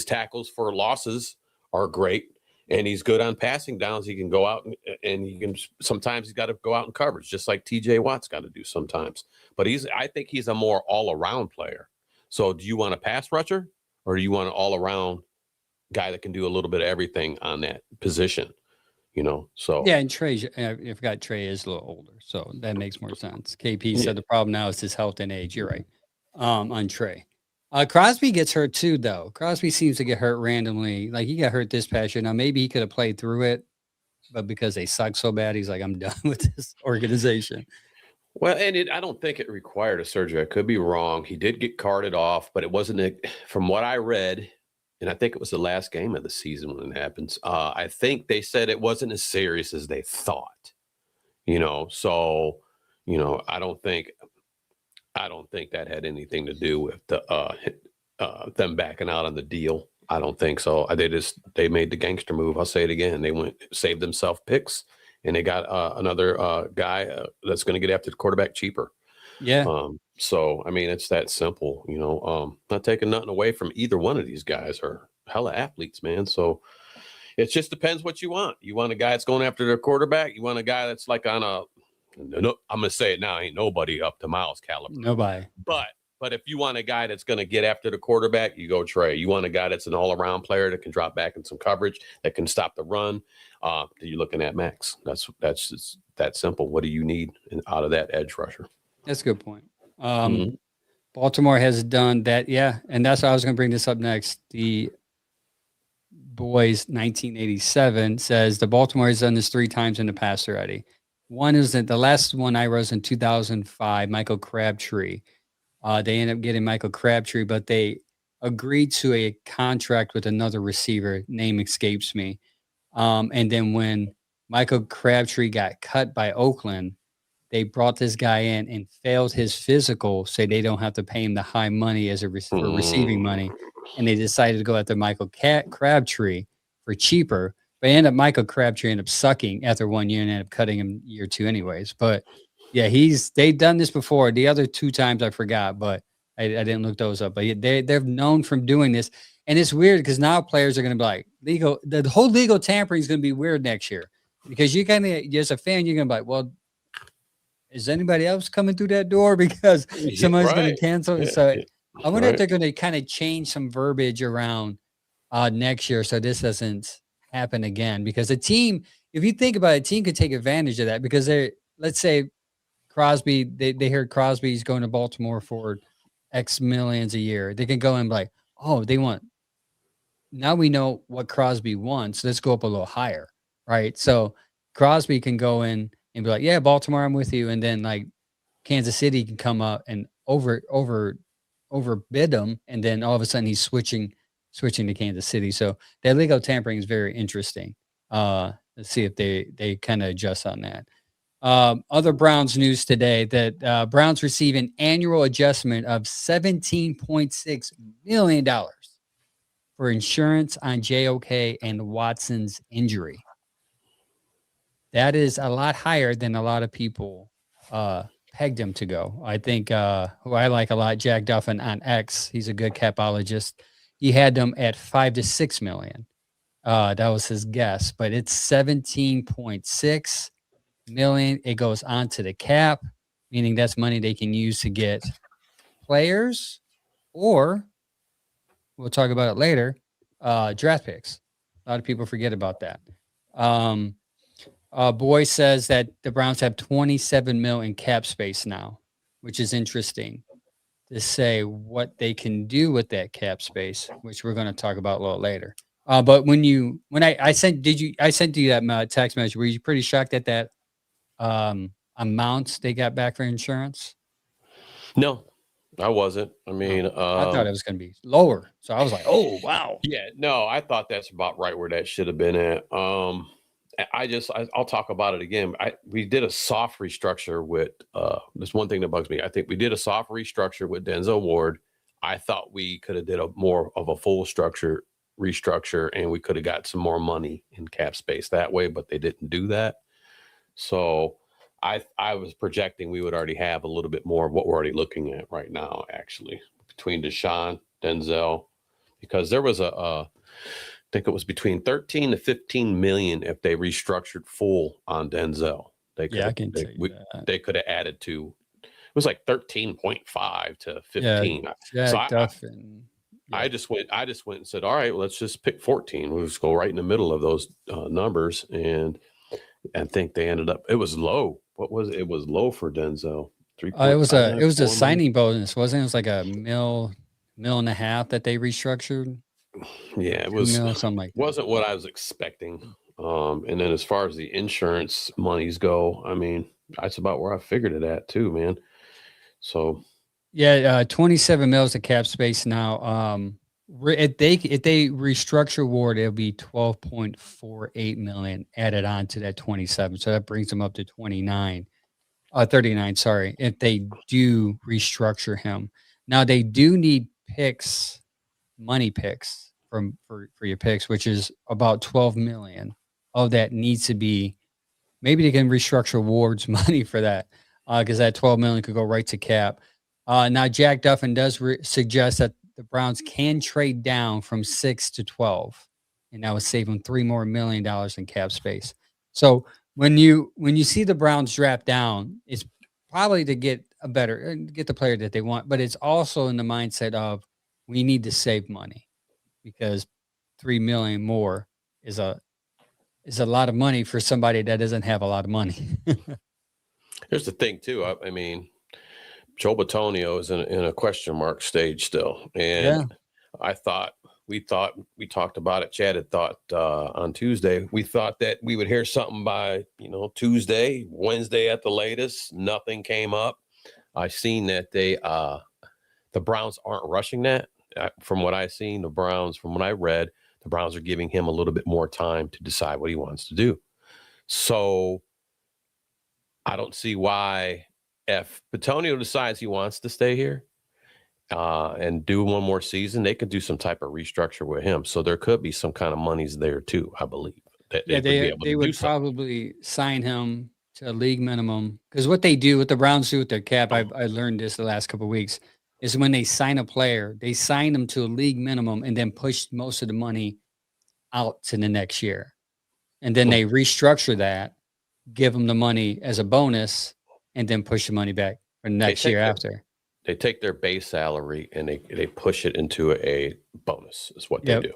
tackles for losses are great. And he's good on passing downs. He can go out and he can. Sometimes he's got to go out in coverage, just like T.J. Watt's got to do sometimes. But I think he's a more all-around player. So, do you want a pass rusher, or do you want an all-around guy that can do a little bit of everything on that position? So yeah, and Trey, I forgot Trey is a little older, so that makes more sense. KP said the problem now is his health and age. You're right. On Trey. Crosby gets hurt too, though. Crosby seems to get hurt randomly. Like he got hurt this past year. Now maybe he could have played through it, but because they suck so bad, he's like, I'm done with this organization. Well, and I don't think it required a surgery. I could be wrong. He did get carted off, but it wasn't from what I read, and I think it was the last game of the season when it happens. I think they said it wasn't as serious as they thought. So I don't think that had anything to do with them backing out on the deal. I don't think so. They made the gangster move. I'll say it again. They saved themselves picks, and they got another guy that's going to get after the quarterback cheaper. Yeah. So, I mean, it's that simple, not taking nothing away from either one of these guys are hella athletes, man. So it just depends what you want. You want a guy that's going after their quarterback. You want a guy that's like on no, I'm going to say it now. Ain't nobody up to Miles caliber. Nobody. But if you want a guy that's going to get after the quarterback, you go Trey. You want a guy that's an all-around player that can drop back in some coverage, that can stop the run. You're looking at Max. That's just that simple. What do you need out of that edge rusher? That's a good point. Baltimore has done that. Yeah. And that's why I was going to bring this up next. The Boys 1987 says the Baltimore has done this 3 times in the past already. One is that the last one I was in 2005, Michael Crabtree. They ended up getting Michael Crabtree, but they agreed to a contract with another receiver. Name escapes me. And then when Michael Crabtree got cut by Oakland, they brought this guy in and failed his physical, so they don't have to pay him the high money as for receiving money. And they decided to go after Michael Crabtree for cheaper. But Michael Crabtree ended up sucking after 1 year and ended up cutting him year 2 anyways. But yeah, they've done this before. The other 2 times I forgot, but I didn't look those up. But they're known from doing this. And it's weird because now players are going to be like, the whole legal tampering is going to be weird next year. Because as a fan, you're going to be like, well, is anybody else coming through that door? Because somebody's going to cancel. Yeah. So I wonder if they're going to kind of change some verbiage around next year so this doesn't happen again. Because a team, if you think about it, a team could take advantage of that because let's say Crosby, they heard Crosby's going to Baltimore for X millions a year. They can go and be like, oh, now we know what Crosby wants. Let's go up a little higher, right? So Crosby can go in and be like, yeah, Baltimore, I'm with you. And then like Kansas City can come up and overbid him. And then all of a sudden he's switching switching to Kansas City. So that legal tampering is very interesting. Let's see if they kind of adjust on that. Other Browns news today that Browns receive an annual adjustment of $17.6 million for insurance on JOK and Watson's injury. That is a lot higher than a lot of people pegged him to go. I think who I like a lot, Jack Duffin on X, he's a good capologist. He had them at 5 to 6 million. That was his guess, but it's 17.6 million. It goes onto the cap, meaning that's money they can use to get players, or we'll talk about it later, draft picks. A lot of people forget about that. Boy says that the Browns have 27 mil in cap space now, which is interesting to say what they can do with that cap space, which we're going to talk about a little later. But when I sent you that text message, were you pretty shocked at that amounts they got back for insurance? No, I wasn't. I mean, I thought it was going to be lower. So I was like, oh, wow. Yeah, no, I thought that's about right where that should have been at. I'll talk about it again. We did a soft restructure with, there's one thing that bugs me. I think we did a soft restructure with Denzel Ward. I thought we could have did a more of a full restructure, and we could have got some more money in cap space that way, but they didn't do that. So I was projecting we would already have a little bit more of what we're already looking at right now, actually, between Deshaun, Denzel, because there was I think it was between 13 to 15 million if they restructured full on Denzel. They could have added to, it was like 13.5 to 15. Yeah, I just went and said, all right, well, let's just pick 14. We'll just go right in the middle of those numbers. And I think they ended up, it was low. What was it? It was low for Denzel. It was a signing bonus, wasn't it? It was like a mill and a half that they restructured. Yeah, it was something like that. Wasn't what I was expecting. And then as far as the insurance monies go, I mean, that's about where I figured it at too, man. So yeah, 27 mils of cap space now. If they restructure Ward, it'll be 12.48 million added on to that 27. So that brings them up to 39. 39, sorry, if they do restructure him. Now they do need picks, money picks for your picks, which is about 12 million of that needs to be, maybe they can restructure Ward's money for that, because that 12 million could go right to cap. Now Jack Duffin does suggest that the Browns can trade down from 6 to 12, and that would save them $3 more million in cap space. So when you see the Browns draft down, it's probably to get the player that they want, but it's also in the mindset of we need to save money, because $3 million more is a lot of money for somebody that doesn't have a lot of money. Here's the thing too. I mean, Joe Bitonio is in a question mark stage still, and yeah. We talked about it. Chad had thought on Tuesday, we thought that we would hear something by, Tuesday, Wednesday at the latest. Nothing came up. I've seen that the Browns aren't rushing that. From what I've seen, from what I read, the Browns are giving him a little bit more time to decide what he wants to do. So I don't see why, if Bitonio decides he wants to stay here, and do one more season, they could do some type of restructure with him. So there could be some kind of monies there too, I believe. They would probably sign him to a league minimum, because what the Browns do with their cap, I learned this the last couple of weeks, is when they sign a player, they sign them to a league minimum and then push most of the money out to the next year. And then they restructure that, give them the money as a bonus, and then push the money back for the next year after. They take their base salary and they push it into a bonus is what they do.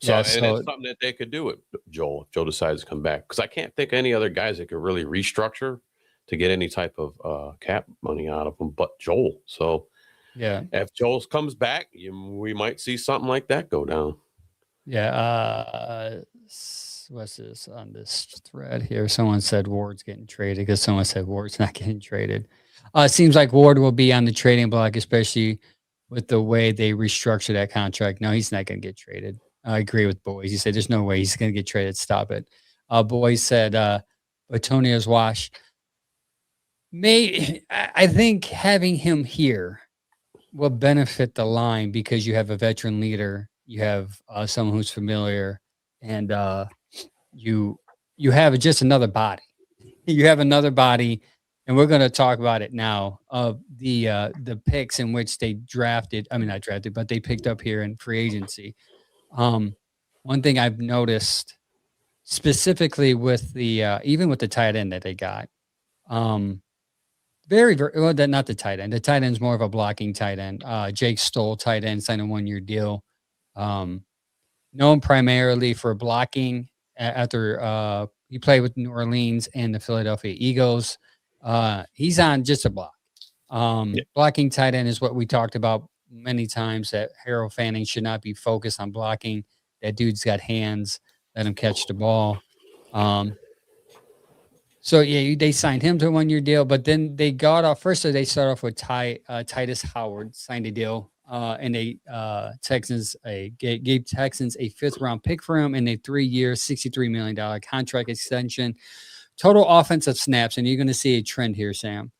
So it's something that they could do with Joel if Joe decides to come back, because I can't think of any other guys that could really restructure to get any type of cap money out of them but Joel. So yeah, if Joel comes back, we might see something like that go down. Yeah. What's this on this thread here? Someone said Ward's getting traded, because someone said Ward's not getting traded. It seems like Ward will be on the trading block, especially with the way they restructure that contract. No, he's not going to get traded. I agree with Boys. He said there's no way he's going to get traded. Stop it. Boys said Antonio's wash. I think having him here will benefit the line because you have a veteran leader, you have someone who's familiar, and you have just another body. You have another body, and we're going to talk about it now. Of the picks in which they drafted. I mean, not drafted, but they picked up here in free agency. One thing I've noticed specifically with the even with the tight end that they got. Very, very well. Not the tight end. The tight end is more of a blocking tight end. Jake Stoll, tight end, signed a 1-year deal. Known primarily for blocking after he played with New Orleans and the Philadelphia Eagles. He's on just a block. Blocking tight end is what we talked about many times, that Harold Fanning should not be focused on blocking. That dude's got hands. Let him catch the ball. So yeah, they signed him to a 1-year deal, but then they got off. First, they start off with Titus Howard signed a deal, and they Texans gave Texans a 5th-round pick for him and a 3-year, $63 million contract extension. Total offensive snaps, and you're going to see a trend here, Sam.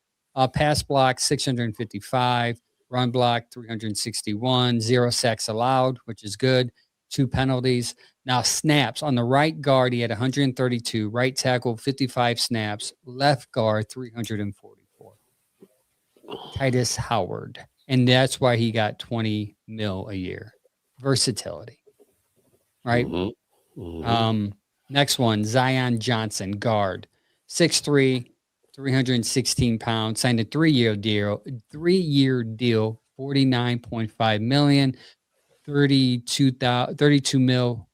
Pass block 655, run block 361, 0 sacks allowed, which is good. 2 penalties. Now, snaps on the right guard, he had 132, right tackle 55 snaps, left guard 344. Titus Howard. And that's why he got 20 mil a year. Versatility. Right? Mm-hmm. Mm-hmm. Next one, Zion Johnson, guard. 6'3, 316 pounds, signed a 3-year deal, 49.5 million. 32 mil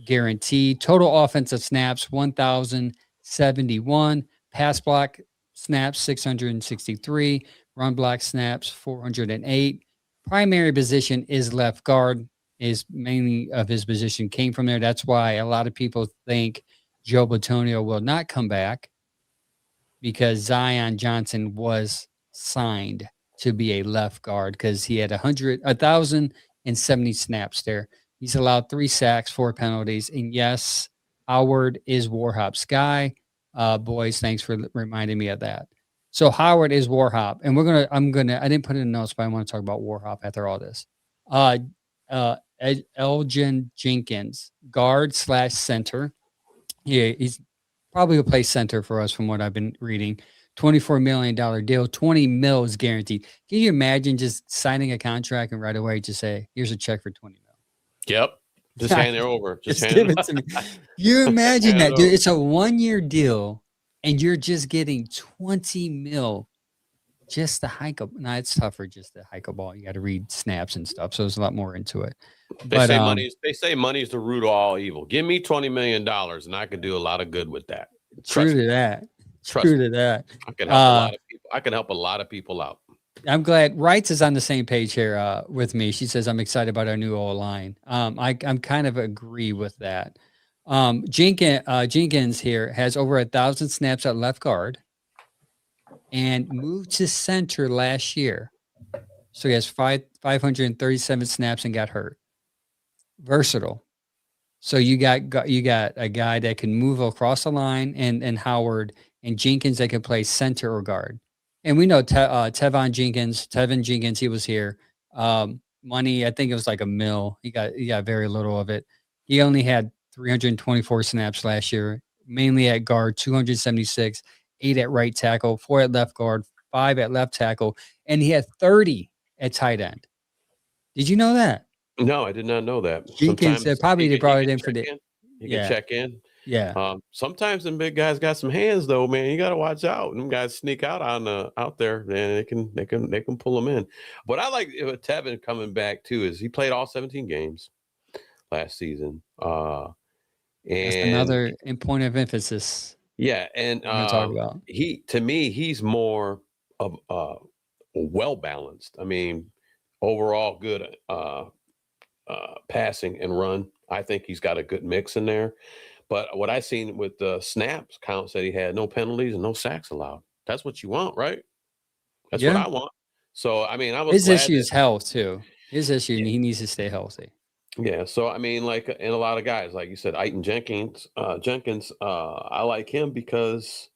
guaranteed. Total offensive snaps 1,071. Pass block snaps 663. Run block snaps 408. Primary position is left guard. Is mainly of his position came from there. That's why a lot of people think Joe Bitonio will not come back, because Zion Johnson was signed to be a left guard because he had 1,070 snaps there. He's allowed 3 sacks, 4 penalties. And yes, Howard is Warhop's guy. Boys, thanks for reminding me of that. So Howard is Warhop. And I didn't put it in notes, but I want to talk about Warhop after all this. Elgin Jenkins, guard / center. Yeah, he's probably will play center for us from what I've been reading. $24 million deal, 20 mil is guaranteed. Can you imagine just signing a contract and right away just say, here's a check for 20 mil? Yep. Just hand it over. Just give it to me. You imagine that, dude. It's a 1-year deal and you're just getting 20 mil just to hike up. No, it's tougher just to hike a ball. You got to read snaps and stuff. So there's a lot more into it. They say money's the root of all evil. Give me $20 million and I can do a lot of good with that. True to that. True to that. I can help a lot of people. I can help a lot of people out. I'm glad Wrights is on the same page here with me. She says, I'm excited about our new O-line. I'm kind of agree with that. Jenkins here has over 1,000 snaps at left guard and moved to center last year. So he has 537 snaps and got hurt. Versatile. So you got a guy that can move across the line, and Howard and Jenkins that can play center or guard. And we know Tevin Jenkins, he was here. Money, I think it was like $1 million. He got very little of it. He only had 324 snaps last year, mainly at guard, 276, 8 at right tackle, 4 at left guard, 5 at left tackle, and he had 30 at tight end. Did you know that? No, I did not know that. Jenkins, probably they brought it in for the. You can check in. Yeah. Sometimes them big guys got some hands though, man. You got to watch out. Them guys sneak out out there, and they can pull them in. What I like Tevin coming back too is he played all 17 games last season. And that's another point of emphasis. Yeah, and talk about. He's more of well balanced. I mean, overall good passing and run. I think he's got a good mix in there. But what I seen with the snaps counts that he had no penalties and no sacks allowed. That's what you want, right? That's what I want. So, I mean, I was His glad issue that, is health too. His issue, yeah, he needs to stay healthy. yeah. So, I mean, like, and a lot of guys, like you said, Aiton Jenkins, I like him because,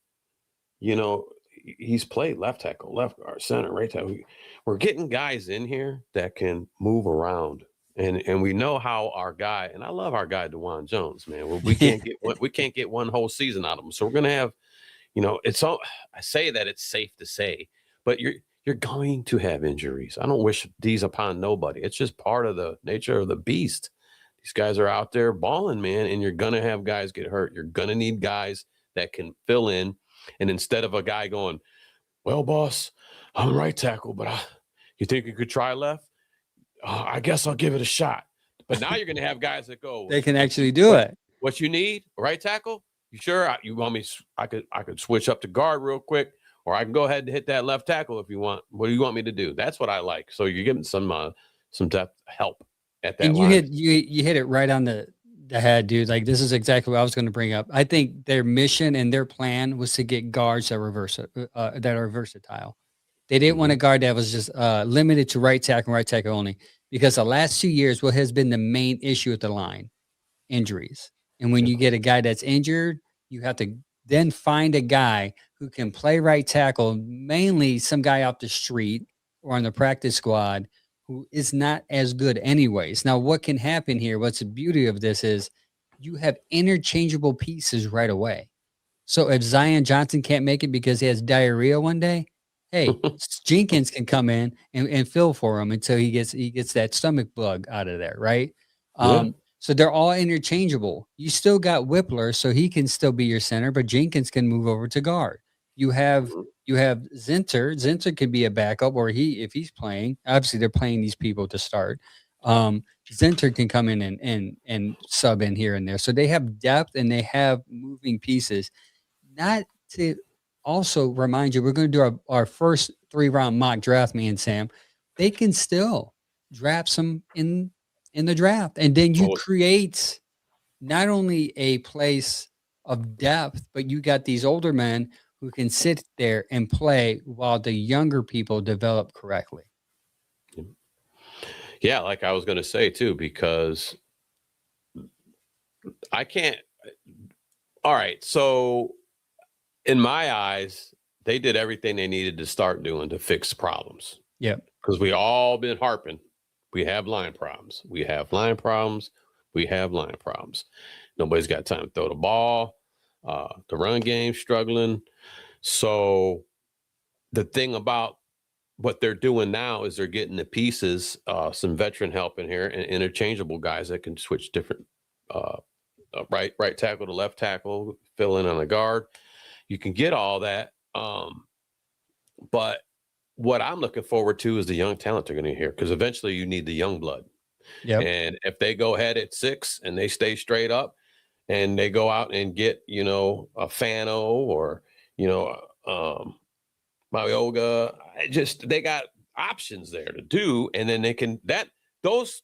he's played left tackle, left guard, center, right tackle. We're getting guys in here that can move around. And we know how our guy, and I love our guy DeJuan Jones, man. Well, we can't get one whole season out of him. So we're gonna have, it's all, I say that it's safe to say, but you're going to have injuries. I don't wish these upon nobody. It's just part of the nature of the beast. These guys are out there balling, man, and you're gonna have guys get hurt. You're gonna need guys that can fill in. And instead of a guy going, well, boss, I'm a right tackle, but you think you could try left? I guess I'll give it a shot. But now you're going to have guys that go, They can actually do it. What you need, right tackle? You sure? You want me? I could switch up to guard real quick, or I can go ahead and hit that left tackle if you want. What do you want me to do? That's what I like. So you're getting some depth help at that And line. you hit it right on the head, dude. Like, this is exactly what I was going to bring up. I think their mission and their plan was to get guards that that are versatile. They didn't want a guard that was just limited to right tackle only, because the last 2 years, what has been the main issue with the line? Injuries. And when you get a guy that's injured, you have to then find a guy who can play right tackle, mainly some guy off the street or on the practice squad who is not as good anyways. Now, what can happen here, what's the beauty of this is you have interchangeable pieces right away. So if Zion Johnson can't make it because he has diarrhea one day, hey, Jenkins can come in and fill for him until he gets that stomach bug out of there, right? Yeah. So they're all interchangeable. You still got Whippler, so he can still be your center, but Jenkins can move over to guard. You have Zinter. Zinter could be a backup, or if he's playing. Obviously, they're playing these people to start. Zinter can come in and sub in here and there. So they have depth and they have moving pieces. Not to also remind you, we're going to do our first 3-round mock draft, me and Sam. They can still draft some in the draft. And then you create not only a place of depth, but you got these older men who can sit there and play while the younger people develop correctly. Yeah, like I was going to say too, because I can't. All right. So in my eyes, they did everything they needed to start doing to fix problems. Yeah. Because we all been harping. We have line problems. We have line problems. We have line problems. Nobody's got time to throw the ball. The run game struggling. So the thing about what they're doing now is they're getting the pieces, some veteran help in here, and interchangeable guys that can switch different right tackle to left tackle, fill in on a guard. You can get all that. But what I'm looking forward to is the young talent they're going to hear, because eventually you need the young blood. Yep. And if they go ahead at 6 and they stay straight up and they go out and get, a Fano or, Mayoga, they got options there to do. And then they can, those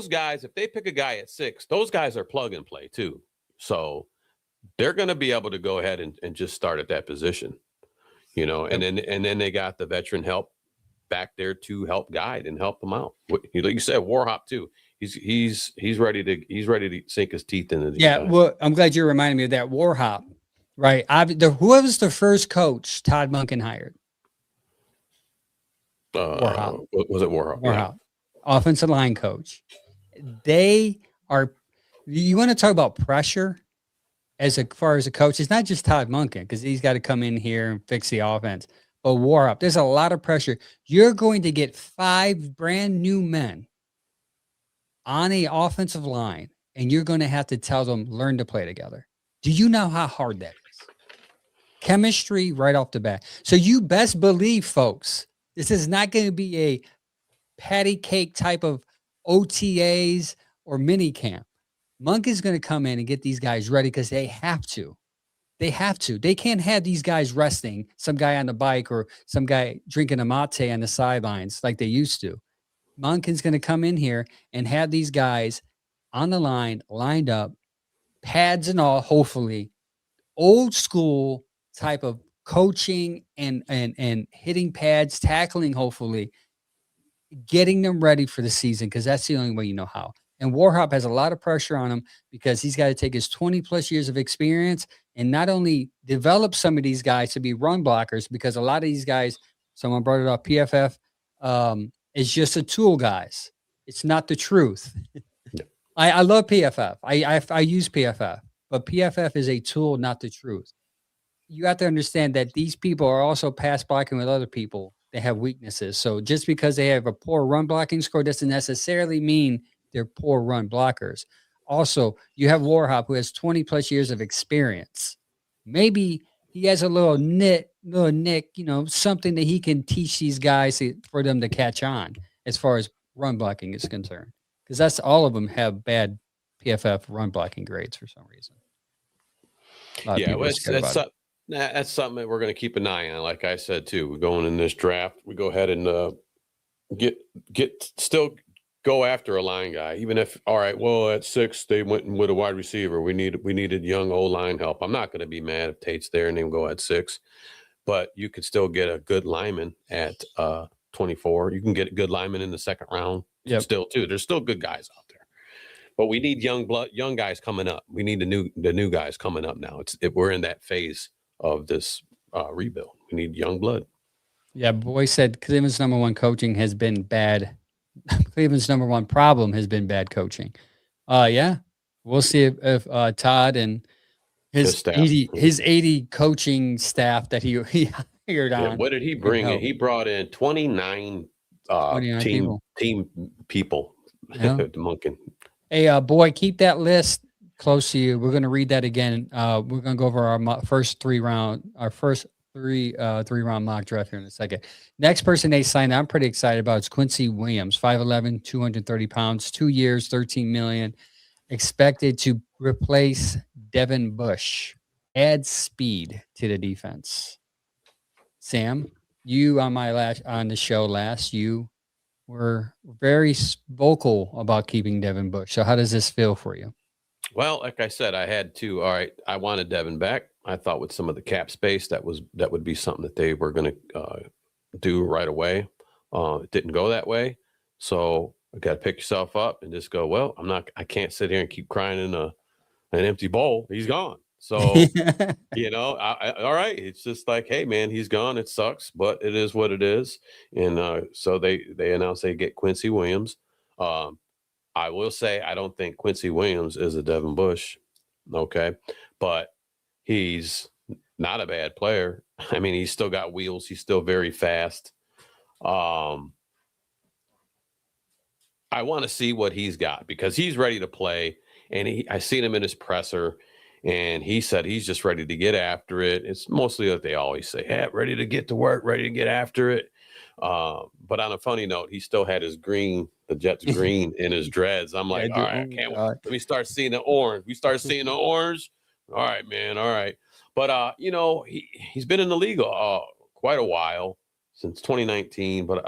guys, if they pick a guy at 6, those guys are plug and play too. So they're going to be able to go ahead and just start at that position, and then they got the veteran help back there to help guide and help them out. Like you said, Warhop too. He's ready to sink his teeth into these guys. Well, I'm glad you reminded me of that. Warhop, right? Who was the first coach Todd Monken hired? Warhop. Was it Warhop? Warhop, offensive line coach. They are. You want to talk about pressure? As far as a coach, it's not just Todd Monken, because he's got to come in here and fix the offense. But Warhop, there's a lot of pressure. You're going to get 5 brand new men on a offensive line, and you're going to have to tell them, learn to play together. Do you know how hard that is? Chemistry right off the bat. So you best believe, folks, this is not going to be a patty cake type of OTAs or mini camp. Monk is going to come in and get these guys ready, because they have to. They have to. They can't have these guys resting, some guy on the bike or some guy drinking a mate on the sidelines like they used to. Monken's going to come in here and have these guys on the line, lined up, pads and all, hopefully, old school type of coaching and hitting pads, tackling, hopefully getting them ready for the season, because that's the only way you know how. And Warhop has a lot of pressure on him because he's got to take his 20 plus years of experience and not only develop some of these guys to be run blockers, because a lot of these guys, someone brought it up, PFF is just a tool, guys. It's not the truth. I love PFF. I use PFF, but PFF is a tool, not the truth. You have to understand that these people are also pass blocking with other people. They have weaknesses. So just because they have a poor run blocking score doesn't necessarily mean they're poor run blockers. Also, you have Warhop, who has 20 plus years of experience. Maybe he has a little nick, something that he can teach these guys for them to catch on as far as run blocking is concerned. Because that's all of them have bad PFF run blocking grades for some reason. Yeah, well, that's something that we're going to keep an eye on. Like I said, too, we're going in this draft. We go ahead and still go after a line guy, even if, all right, well, at 6, they went with a wide receiver. We needed young O-line help. I'm not going to be mad if Tate's there and they go at 6, but you could still get a good lineman at 24. You can get a good lineman in the second round still, too. There's still good guys out there. But we need young guys coming up. We need the new guys coming up now. We're in that phase of this rebuild. We need young blood. Yeah, Boy said Cleveland's number one coaching has been bad. Cleveland's number one problem has been bad coaching. Yeah, we'll see if Todd and his 80 coaching staff that he hired on. What did he bring in? He brought in 29 team people. Yeah. Monking. Hey, Boy, keep that list close to you. We're going to read that again. We're going to go over our first three round mock draft here in a second. Next person they signed, I'm pretty excited about, is Quincy Williams, 5'11", 230 pounds, 2 years, $13 million, expected to replace Devin Bush, add speed to the defense. Sam, you on the show last, you were very vocal about keeping Devin Bush. So how does this feel for you? Well, like I said, I had to. All right, I wanted Devin back. I thought with some of the cap space, that would be something that they were going to do right away. It didn't go that way, so I got to pick yourself up and just go. Well, I can't sit here and keep crying in an empty bowl. He's gone. So all right. It's just like, hey, man, he's gone. It sucks, but it is what it is. And so they announced they get Quincy Williams. I will say I don't think Quincy Williams is a Devin Bush, okay, but he's not a bad player. I mean, he's still got wheels. He's still very fast. I want to see what he's got because he's ready to play, and I seen him in his presser, and he said he's just ready to get after it. It's mostly what they always say, ready to get to work, ready to get after it. But on a funny note, he still had the Jets green in his dreads. I'm like, all right, I can't wait. Let me start seeing the orange. We start seeing the orange. All right, man. All right. But, he's been in the league quite a while, since 2019. But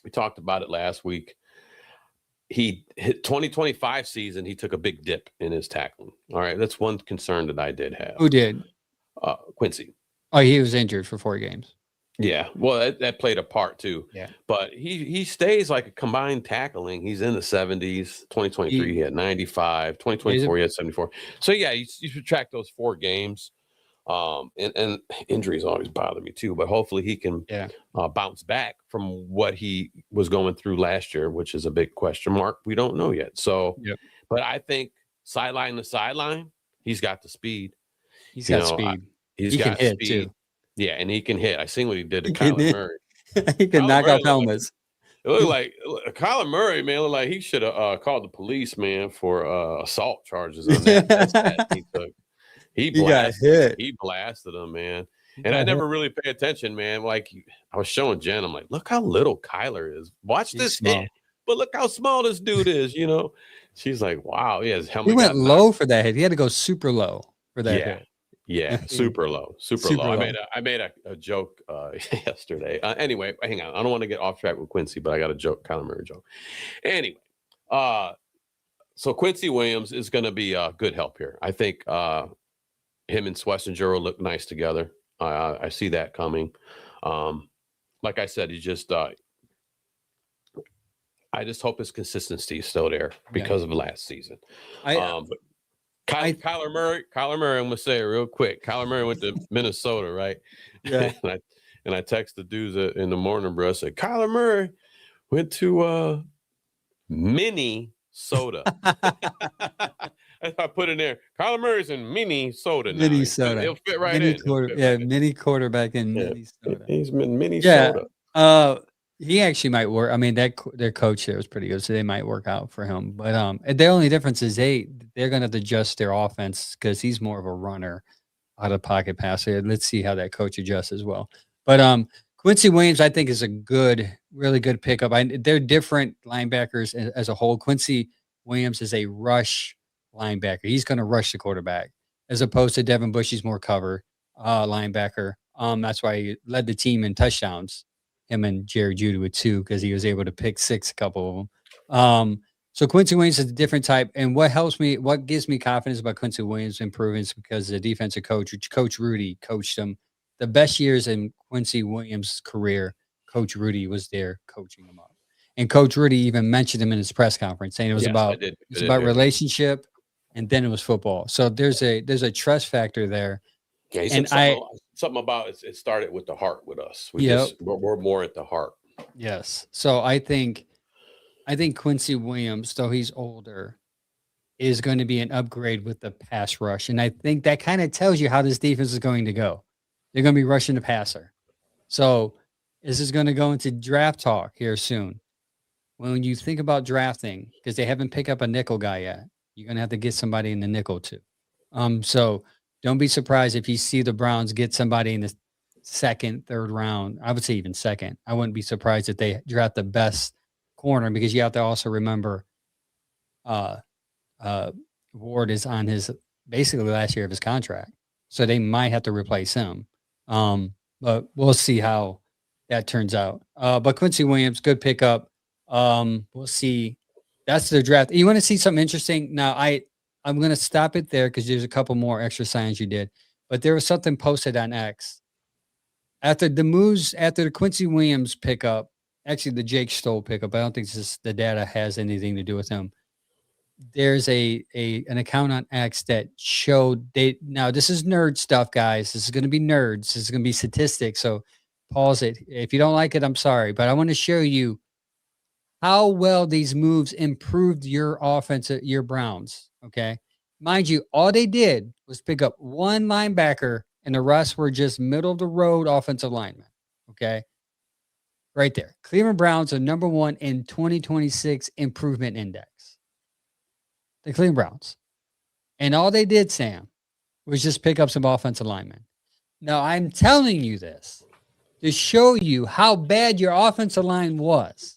we talked about it last week. He hit 2025 season. He took a big dip in his tackling. All right. That's one concern that I did have. Who did? Quincy. Oh, he was injured for 4 games. Yeah, well, that played a part too. Yeah, but he stays like a combined tackling. He's in the 70s. 2023 he had 95. 2024 he had 74. So yeah, you subtract those 4 games. And injuries always bother me too. But hopefully he can bounce back from what he was going through last year, which is a big question mark. We don't know yet. So, but I think sideline to sideline, he's got the speed. He's got speed. He got speed too. Yeah, and he can hit. I seen what he did to Kyler Murray. He can knock off helmets. It looked like Kyler Murray, man, looked like he should have called the police, man, for assault charges on that. He took. He blasted him, man. And I never really pay attention, man. Like I was showing Jen, I'm like, look how little Kyler is. Watch this hit, but look how small this dude is. She's like, wow, his helmet. He went low for that hit. He had to go super low for that hit. Yeah, super low. I made a joke yesterday. Anyway, hang on. I don't want to get off track with Quincy, but I got a joke, Kyler Murray joke. Anyway, so Quincy Williams is going to be good help here. I think him and Schlesinger will look nice together. I see that coming. Like I said, he just I just hope his consistency is still there because of last season. But Kyler Murray, I'm gonna say it real quick. Kyler Murray went to Minnesota, right? Yeah. and I text the dudes in the morning, bro. I said, Kyler Murray went to Minnesota. I put in there. Kyler Murray's in Minnesota now. Minnesota. He'll fit right in. Mini quarterback in Minnesota. He's in Minnesota. Yeah. He actually might work. I mean, their coach there was pretty good, so they might work out for him. But the only difference is they're going to have to adjust their offense because he's more of a runner, out of pocket passer. Let's see how that coach adjusts as well. But Quincy Williams, I think, is a really good pickup. They're different linebackers as a whole. Quincy Williams is a rush linebacker. He's going to rush the quarterback as opposed to Devin Bush. He's more cover linebacker. That's why he led the team in touchdowns. Him and Jerry Jeudy with 2 because he was able to pick 6 a couple of them. So Quincy Williams is a different type. And what gives me confidence about Quincy Williams improving is because the defensive coach, Coach Rudy, coached him. The best years in Quincy Williams' career, Coach Rudy was there coaching him up. And Coach Rudy even mentioned him in his press conference, saying it was about relationship, and then it was football. So there's a trust factor there. Yeah, he said something about it started with the heart with us. We're more at the heart. Yes. So I think Quincy Williams, though he's older, is going to be an upgrade with the pass rush. And I think that kind of tells you how this defense is going to go. They're going to be rushing the passer. So this is going to go into draft talk here soon. When you think about drafting, because they haven't picked up a nickel guy yet, you're going to have to get somebody in the nickel too. So don't be surprised if you see the Browns get somebody in the 2nd, 3rd round. I would say even 2nd. I wouldn't be surprised if they draft the best corner because you have to also remember Ward is on his basically last year of his contract. So they might have to replace him. But we'll see how that turns out. But Quincy Williams, good pickup. We'll see. That's the draft. You want to see something interesting? Now, I'm going to stop it there because there's a couple more extra signs you did. But there was something posted on X. After the Quincy Williams pickup, actually the Jake Stoll pickup, I don't think the data has anything to do with him. There's an account on X that showed now this is nerd stuff, guys. This is going to be nerds. This is going to be statistics. So pause it. If you don't like it, I'm sorry. But I want to show you how well these moves improved your offense at your Browns. Okay. Mind you, all they did was pick up 1 linebacker and the rest were just middle of the road offensive linemen. Okay. Right there. Cleveland Browns are number 1 in 2026 improvement index. The Cleveland Browns. And all they did, Sam, was just pick up some offensive linemen. Now, I'm telling you this to show you how bad your offensive line was.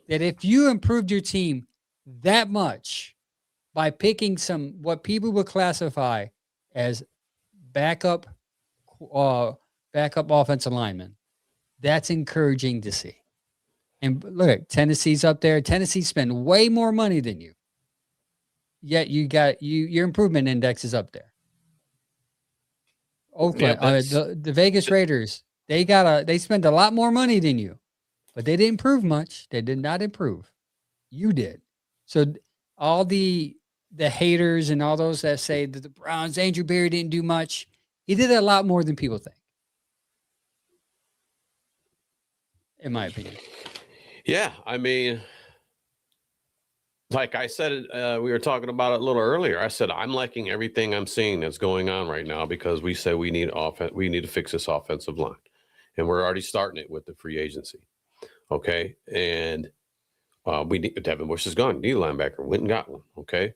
That if you improved your team that much by picking some what people would classify as backup offensive linemen, that's encouraging to see. And look, Tennessee's up there. Tennessee spent way more money than you. Yet your improvement index is up there. Oakland, the Vegas Raiders, they spent a lot more money than you, but they didn't improve much. They did not improve. You did. So all the haters and all those that say that the Browns, Andrew Berry didn't do much, he did a lot more than people think. In my opinion. Yeah, I mean, like I said, we were talking about it a little earlier. I said I'm liking everything I'm seeing that's going on right now because we said we need to fix this offensive line, and we're already starting it with the free agency. Okay, and we need Devin Bush is gone. Need a linebacker. Went and got one. Okay,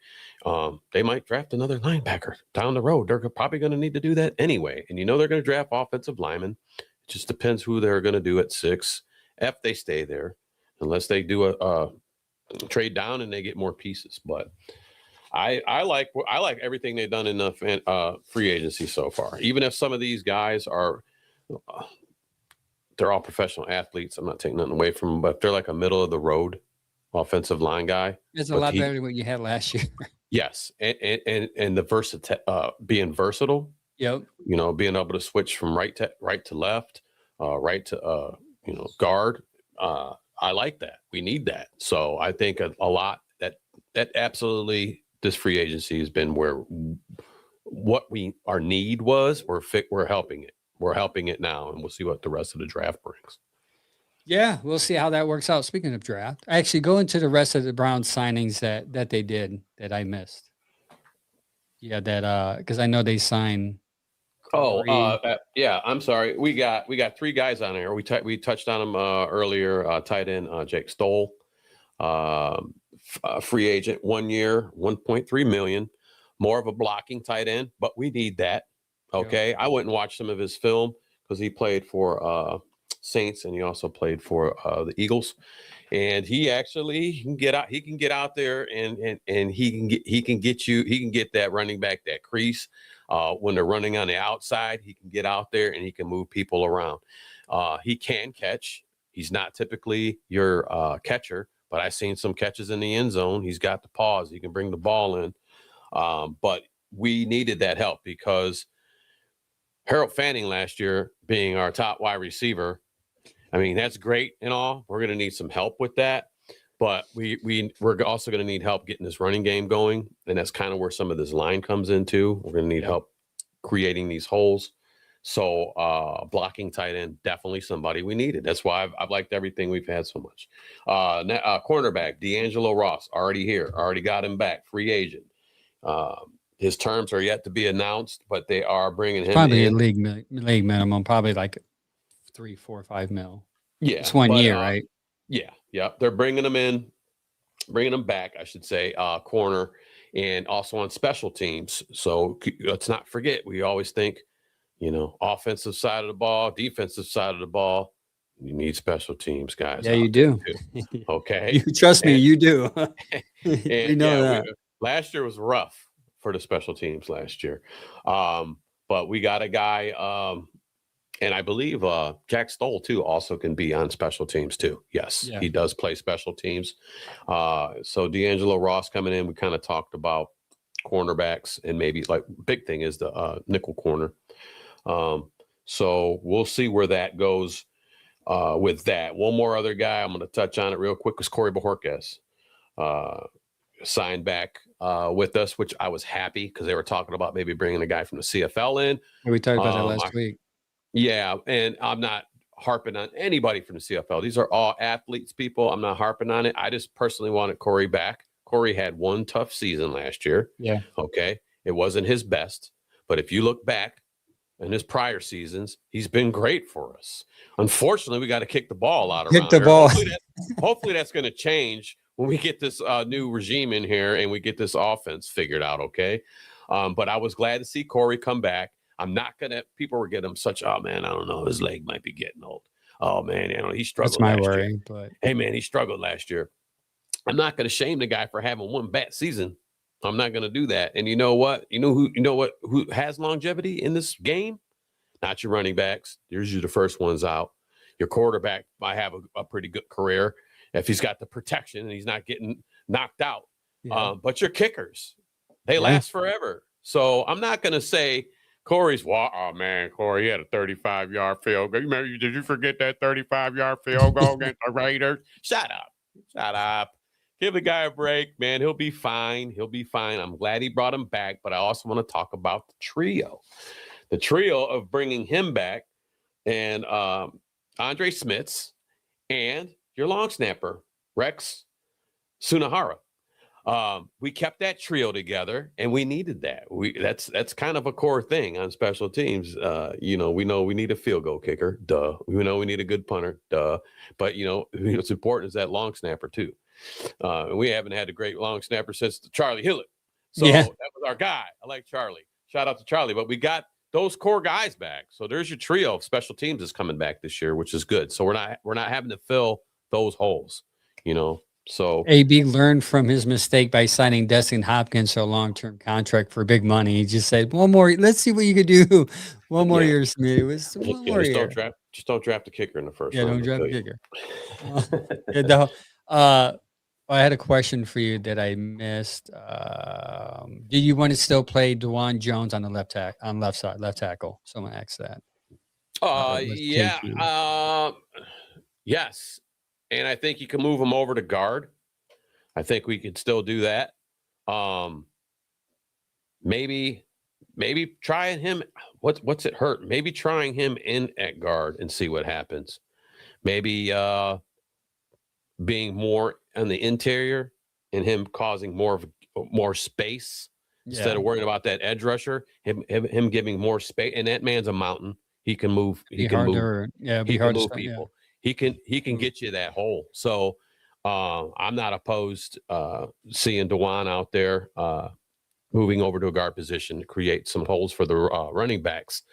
they might draft another linebacker down the road. They're probably going to need to do that anyway, and they're going to draft offensive linemen. It just depends who they're going to do at 6 if they stay there, unless they do a trade down and they get more pieces. But I like everything they've done in the free agency so far. Even if some of these guys are they're all professional athletes. I'm not taking nothing away from them, but they're like a middle of the road offensive line guy. It's a lot better than what you had last year. Yes, and the being versatile Yep. Being able to switch from right to left, right to guard. I like that. We need that. So I think a lot that absolutely this free agency has been where what our need was. We're helping it. We're helping it now, and we'll see what the rest of the draft brings. Yeah, we'll see how that works out. Speaking of draft, actually go into the rest of the Browns signings that they did that I missed. Yeah, that because I know they signed. Yeah. I'm sorry. We got 3 guys on there. We touched on them earlier. Tight end Jake Stoll, free agent, 1 year, 1.3 million. More of a blocking tight end, but we need that. Okay, I went and watched some of his film because he played for Saints and he also played for the Eagles. And he actually can get out. He can get out there and he can get that running back that crease when they're running on the outside. He can get out there and he can move people around. He can catch. He's not typically your catcher, but I've seen some catches in the end zone. He's got the paws. He can bring the ball in. But we needed that help because Harold Fanning last year being our top wide receiver. I mean, that's great and all. We're going to need some help with that, but we're also going to need help getting this running game going, and that's kind of where some of this line comes into. We're going to need help creating these holes. So blocking tight end, definitely somebody we needed. That's why I've liked everything we've had so much. Cornerback, D'Angelo Ross, already here, already got him back, free agent. His terms are yet to be announced, but they are bringing him probably in. league minimum, probably like 3, 4, 5 mil. Yeah, it's 1 year, right? Yeah. They're bringing them back, I should say, corner and also on special teams. So let's not forget, we always think, offensive side of the ball, defensive side of the ball. You need special teams, guys. Yeah, you do. Okay, you trust me, you do. We know that. Last year was rough for the special teams last year, but we got a guy. And I believe Jack Stoll, too, also can be on special teams, too. Yes, he does play special teams. So D'Angelo Ross coming in, we kind of talked about cornerbacks and maybe like big thing is the nickel corner. So we'll see where that goes with that. One more other guy I'm going to touch on it real quick is Corey Bojorquez. Signed back with us, which I was happy because they were talking about maybe bringing a guy from the CFL in. We talked about that last week. Yeah, and I'm not harping on anybody from the CFL. These are all athletes, people. I'm not harping on it. I just personally wanted Corey back. Corey had one tough season last year. Yeah. Okay. It wasn't his best. But if you look back in his prior seasons, he's been great for us. Unfortunately, we got to kick the ball out around the here. ball. Hopefully that's going to change when we get this new regime in here and we get this offense figured out. Okay. But I was glad to see Corey come back. I'm not going to, people were getting him such, oh man, I don't know, his leg might be getting old. Oh man, he struggled. That's my last worry, year. But hey man, he struggled last year. I'm not going to shame the guy for having one bad season. I'm not going to do that. And you know what? Who has longevity in this game? Not your running backs. There's usually the first ones out. Your quarterback might have a pretty good career if he's got the protection and he's not getting knocked out. yeah. But your kickers, they last forever. So I'm not going to say, Corey, he had a 35-yard field goal. Did you forget that 35-yard field goal against the Raiders? Shut up. Give the guy a break, man. He'll be fine. I'm glad he brought him back, but I also want to talk about the trio. The trio of bringing him back and Andre Smits and your long snapper, Rex Sunahara. We kept that trio together and we needed that. That's kind of a core thing on special teams. We know we need a field goal kicker. Duh. We know we need a good punter. Duh. But what's important is that long snapper too. We haven't had a great long snapper since Charlie Hillett. So that was our guy. I like Charlie. Shout out to Charlie. But we got those core guys back. So there's your trio of special teams is coming back this year, which is good. So we're not having to fill those holes, So AB learned from his mistake by signing Destin Hopkins to a long-term contract for big money. He just said, one more, let's see what you could do. One more year, Smith. It was one more year. Just don't draft the kicker in the first round. Don't draft the kicker. I had a question for you that I missed. Do you want to still play Dwan Jones on the left tackle? Someone asked that. Yeah. Yes. And I think you can move him over to guard. I think we could still do that. Maybe trying him. What's it hurt? Maybe trying him in at guard and see what happens. Maybe being more on the interior and him causing more space instead of worrying about that edge rusher. Him giving more space, and that man's a mountain. He can move. He can move. He can move people. He can get you that hole. So I'm not opposed seeing Dwan out there moving over to a guard position to create some holes for the running backs.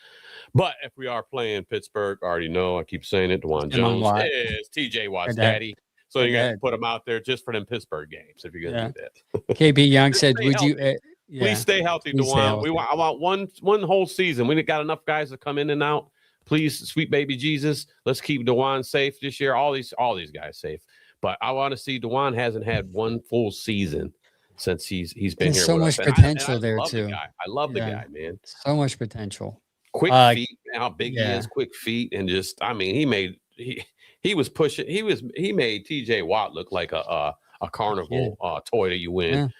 But if we are playing Pittsburgh, I already know, I keep saying it, Dwan Jones is TJ Watt's daddy. So you got to put him out there just for them Pittsburgh games if you're going to do that. KB Young said, would you please stay healthy, Dwan. I want one whole season. We got enough guys to come in and out. Please, sweet baby Jesus, let's keep Dwan safe this year. All these guys safe. But I want to see Dwan hasn't had one full season since he's been here. So much potential there too. I love the guy, man. So much potential. Quick feet, how big he is, quick feet, and just he made was pushing. He made TJ Watt look like a carnival toy that you win.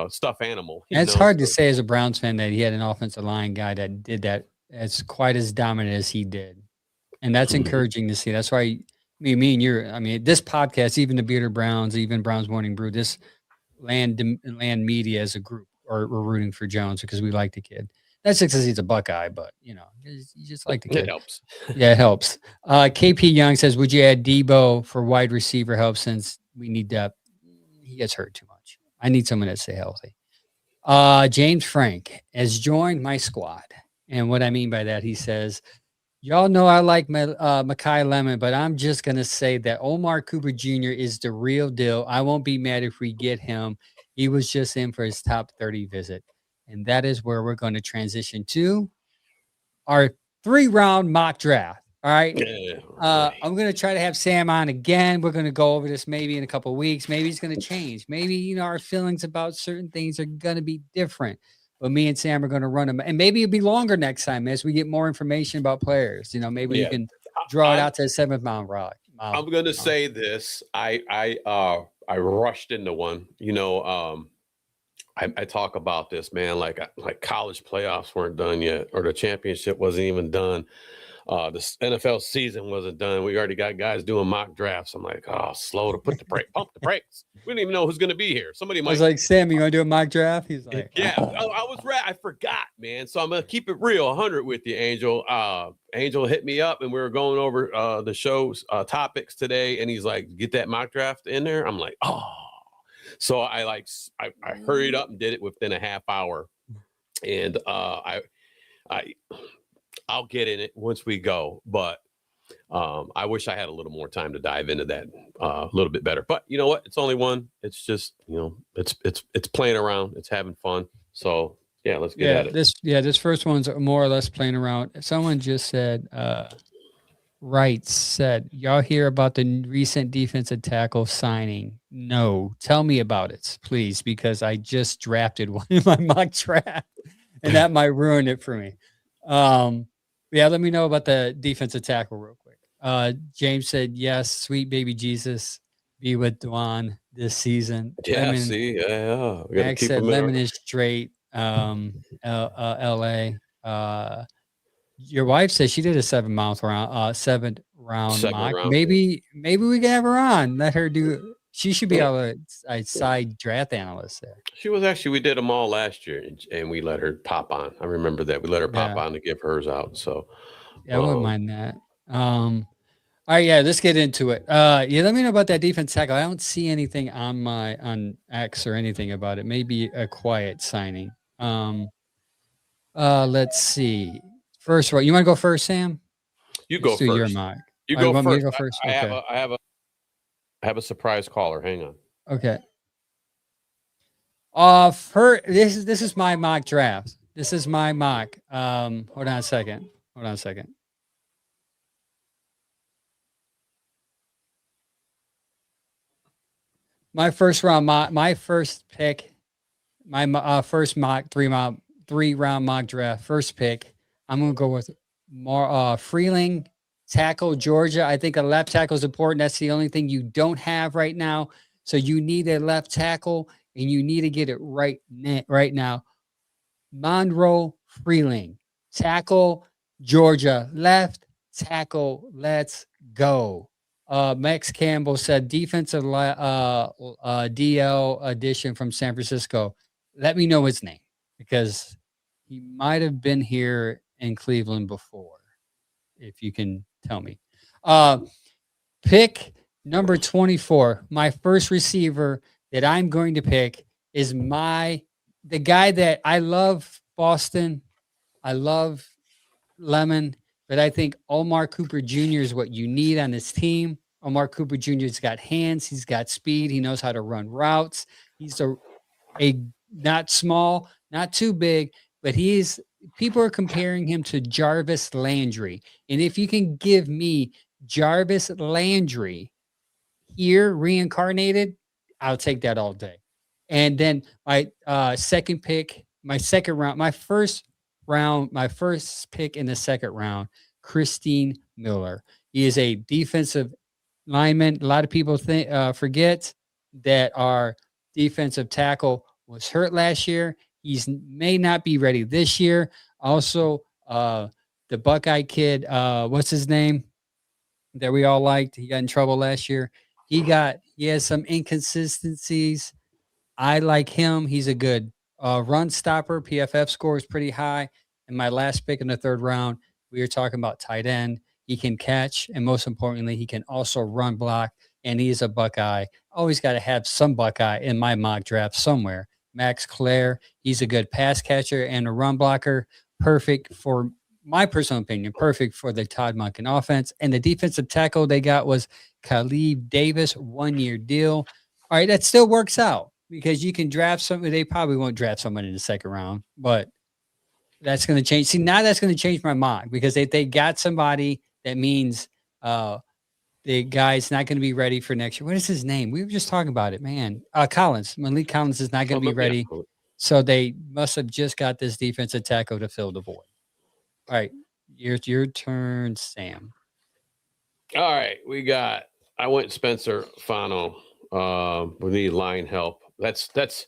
Stuffed animal. It's hard to say as a Browns fan that he had an offensive line guy that did that as quite as dominant as he did. And that's encouraging to see. That's why me and you, this podcast, even the Bearded Browns, even Browns Morning Brew, this land media as a group are rooting for Jones because we like the kid. That's just because he's a Buckeye, but you just like the kid. It helps. Yeah, it helps. KP Young says, would you add Debo for wide receiver help since we need depth? He gets hurt too much. I need someone to stay healthy. James Frank has joined my squad. And what I mean by that, he says, y'all know I like Mekhi Lemon, but I'm just going to say that Omar Cooper Jr. is the real deal. I won't be mad if we get him. He was just in for his top 30 visit. And that is where we're going to transition to our 3-round mock draft. All right. I'm going to try to have Sam on again. We're going to go over this maybe in a couple of weeks. Maybe it's going to change. Maybe, our feelings about certain things are going to be different. But me and Sam are going to run them. And maybe it'll be longer next time as we get more information about players. Maybe you can draw it out to the 7th round rock. I'm going to say this. I rushed into one. I talk about this, man, like college playoffs weren't done yet, or the championship wasn't even done. The NFL season wasn't done. We already got guys doing mock drafts. I'm like, slow to put the brake, pump the brakes. We don't even know who's going to be here. Somebody might. I was like, Sam, you want to do a mock draft? He's like, yeah, I was right. I forgot, man. So I'm going to keep it real 100 with you, Angel. Angel hit me up and we were going over the show's topics today. And he's like, get that mock draft in there. I'm like, So I hurried up and did it within a half hour, and I'll get in it once we go. But I wish I had a little more time to dive into that a little bit better. But you know what? It's only one. It's just it's playing around. It's having fun. So yeah, let's get at it. This first one's more or less playing around. Someone just said. Wright said, y'all hear about the recent defensive tackle signing? No. Tell me about it, please, because I just drafted one in my mock draft, and that might ruin it for me. Let me know about the defensive tackle real quick. James said, yes, sweet baby Jesus, be with Dwan this season. Yeah, Max said Lemon is straight, L.A., your wife says she did a 7th round mock. Maybe we can have her on. Let her do. She should be a side draft analyst there. She was actually. We did them all last year, and we let her pop on. I remember that we let her pop on to give hers out. So I wouldn't mind that. All right, let's get into it. Let me know about that defense tackle. I don't see anything on X or anything about it. Maybe a quiet signing. Let's see. First of all, you want to go first, Sam? You go first. Your mock. You go first. Me to go first? I have a surprise caller. Hang on. Okay. This is my mock draft. This is my mock. Hold on a second. My first round mock, my first pick, my first mock three round mock draft, first pick. I'm gonna go with more Freeling, tackle Georgia. I think a left tackle is important. That's the only thing you don't have right now. So you need a left tackle, and you need to get it right now. Monroe Freeling, tackle Georgia, left tackle. Let's go. Max Campbell said DL addition from San Francisco. Let me know his name because he might have been here in Cleveland before. If you can tell me. Pick number 24. My first receiver that I'm going to pick is the guy that I love, Boston. I love Lemon, but I think Omar Cooper Jr. is what you need on this team. Omar Cooper Jr.'s got hands, he's got speed, he knows how to run routes. He's a not small, not too big, but people are comparing him to Jarvis Landry. And if you can give me Jarvis Landry here reincarnated, I'll take that all day. And then my second pick, my second round, my first pick in the second round, Christine Miller. He is a defensive lineman. A lot of people forget that our defensive tackle was hurt last year. May not be ready this year. Also, the Buckeye kid, what's his name that we all liked? He got in trouble last year. He has some inconsistencies. I like him. He's a good run stopper. PFF score is pretty high. And my last pick in the third round, we were talking about tight end. He can catch, and most importantly, he can also run block. And he's a Buckeye. Always got to have some Buckeye in my mock draft somewhere. Max Clare, he's a good pass catcher and a run blocker. Perfect for my personal opinion. Perfect for the Todd Monken offense. And the defensive tackle they got was Khalid Davis, 1-year deal. All right, that still works out because you can draft somebody. They probably won't draft someone in the second round, but that's going to change. See, now that's going to change my mock because if they got somebody, that means the guy's not going to be ready for next year. What is his name? We were just talking about it, man. Collins. Malik Collins is not going to be ready. So they must have just got this defensive tackle to fill the void. All right, your turn, Sam. All right, I went Spencer Fano. We need line help. That's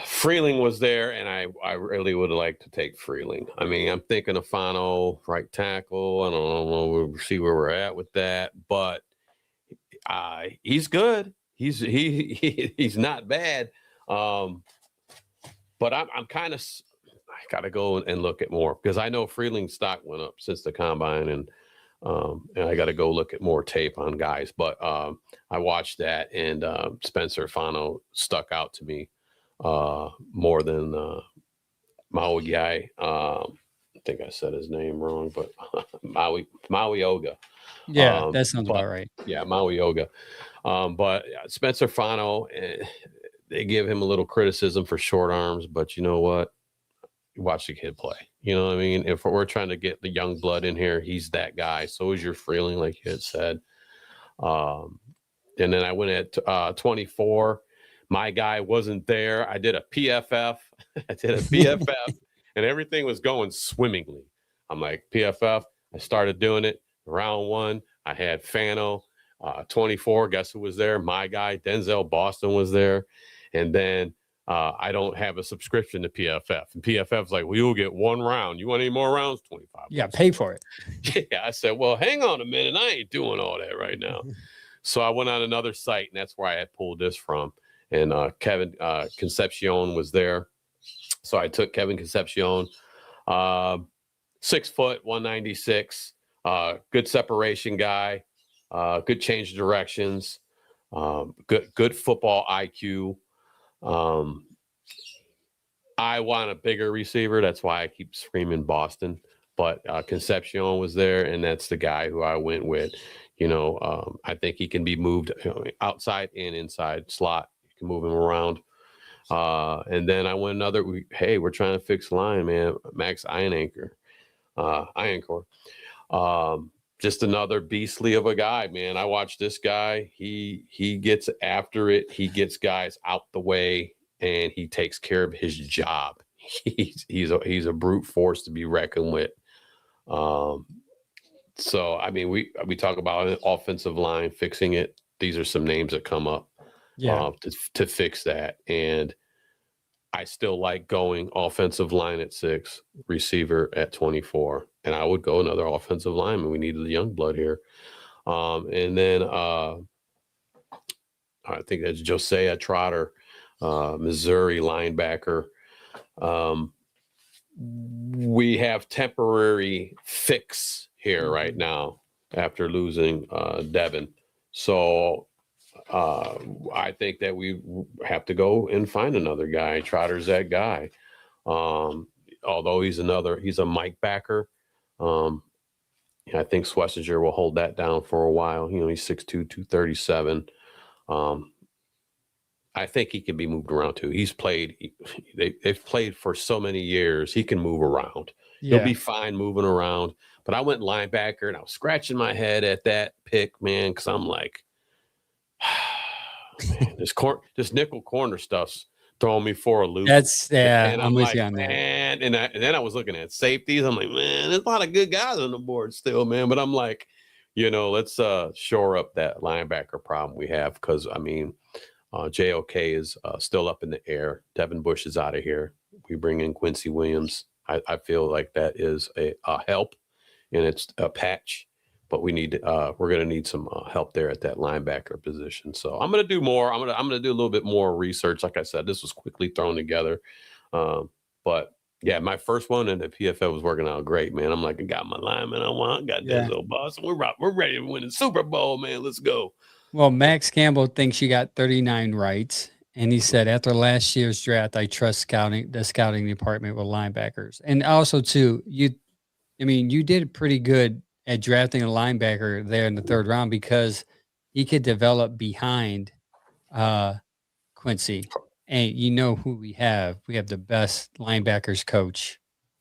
Freeling was there, and I really would have liked to take Freeling. I mean, I'm thinking of Fano, right tackle. I don't know. We'll see where we're at with that, but he's good. He's not bad. But I'm kind of I got to go and look at more because I know Freeling's stock went up since the combine, and I got to go look at more tape on guys. But I watched that, and Spencer Fano stuck out to me more than my old guy. I think I said his name wrong, but Maui Oga. Yeah, that sounds about right. Yeah, Maui Oga. But Spencer Fano, they give him a little criticism for short arms, but you know what? Watch the kid play. You know what I mean? If we're trying to get the young blood in here, he's that guy. So is your Freeling, like you had said. And then I went at 24. My guy wasn't there. I did a PFF. And everything was going swimmingly. I'm like, PFF. I started doing it. Round 1, I had Fano. 24, guess who was there? My guy, Denzel Boston, was there. And then I don't have a subscription to PFF. And PFF's like, well, you'll get 1 round. You want any more rounds? 25. Yeah, pay for it. Yeah, I said, well, hang on a minute. I ain't doing all that right now. So I went on another site, and that's where I had pulled this from. And Kevin Concepcion was there. So I took Kevin Concepcion, 6 foot, 196, good separation guy, good change of directions, good football IQ. I want a bigger receiver. That's why I keep screaming Boston. But Concepcion was there, and that's the guy who I went with. You know, I think he can be moved outside and inside slot. You can move him around. And then I went we're trying to fix line, man. Max Ironcore. just another beastly of a guy, man. I watch this guy. He gets after it. He gets guys out the way, and he takes care of his job. He's a brute force to be reckoned with. So I mean, we talk about an offensive line fixing it. These are some names that come up to fix that, and I still like going offensive line at 6, receiver at 24, and I would go another offensive lineman. We needed the young blood here. And then I think that's Josiah Trotter, Missouri linebacker. We have temporary fix here right now after losing Devin. So I think that we have to go and find another guy. Trotter's that guy. Although he's a Mike backer. I think Schlesinger will hold that down for a while. He's 6'2", 237. I think he can be moved around too. He's played. They've played for so many years. He can move around. Yeah. He'll be fine moving around. But I went linebacker, and I was scratching my head at that pick, man, because I'm like, man, this nickel corner stuff's throwing me for a loop. And I'm with you on that. Man, and then I was looking at safeties. I'm like, man, there's a lot of good guys on the board still, man. But I'm like, let's shore up that linebacker problem we have, because I mean, JOK is still up in the air. Devin Bush is out of here. We bring in Quincy Williams. I feel like that is a help, and it's a patch. But we're going to need some help there at that linebacker position. So I'm going to do more. I'm going to do a little bit more research. Like I said, this was quickly thrown together. But yeah, my first one in the PFL was working out great, man. I'm like, I got my lineman I want. I got Denzel Boston. We're ready to win the Super Bowl, man. Let's go. Well, Max Campbell thinks you got 39 right. And he said, after last year's draft, I trust the scouting department with linebackers. And also, too, you did pretty good at drafting a linebacker there in the 3rd round, because he could develop behind Quincy. And who we have. We have the best linebackers coach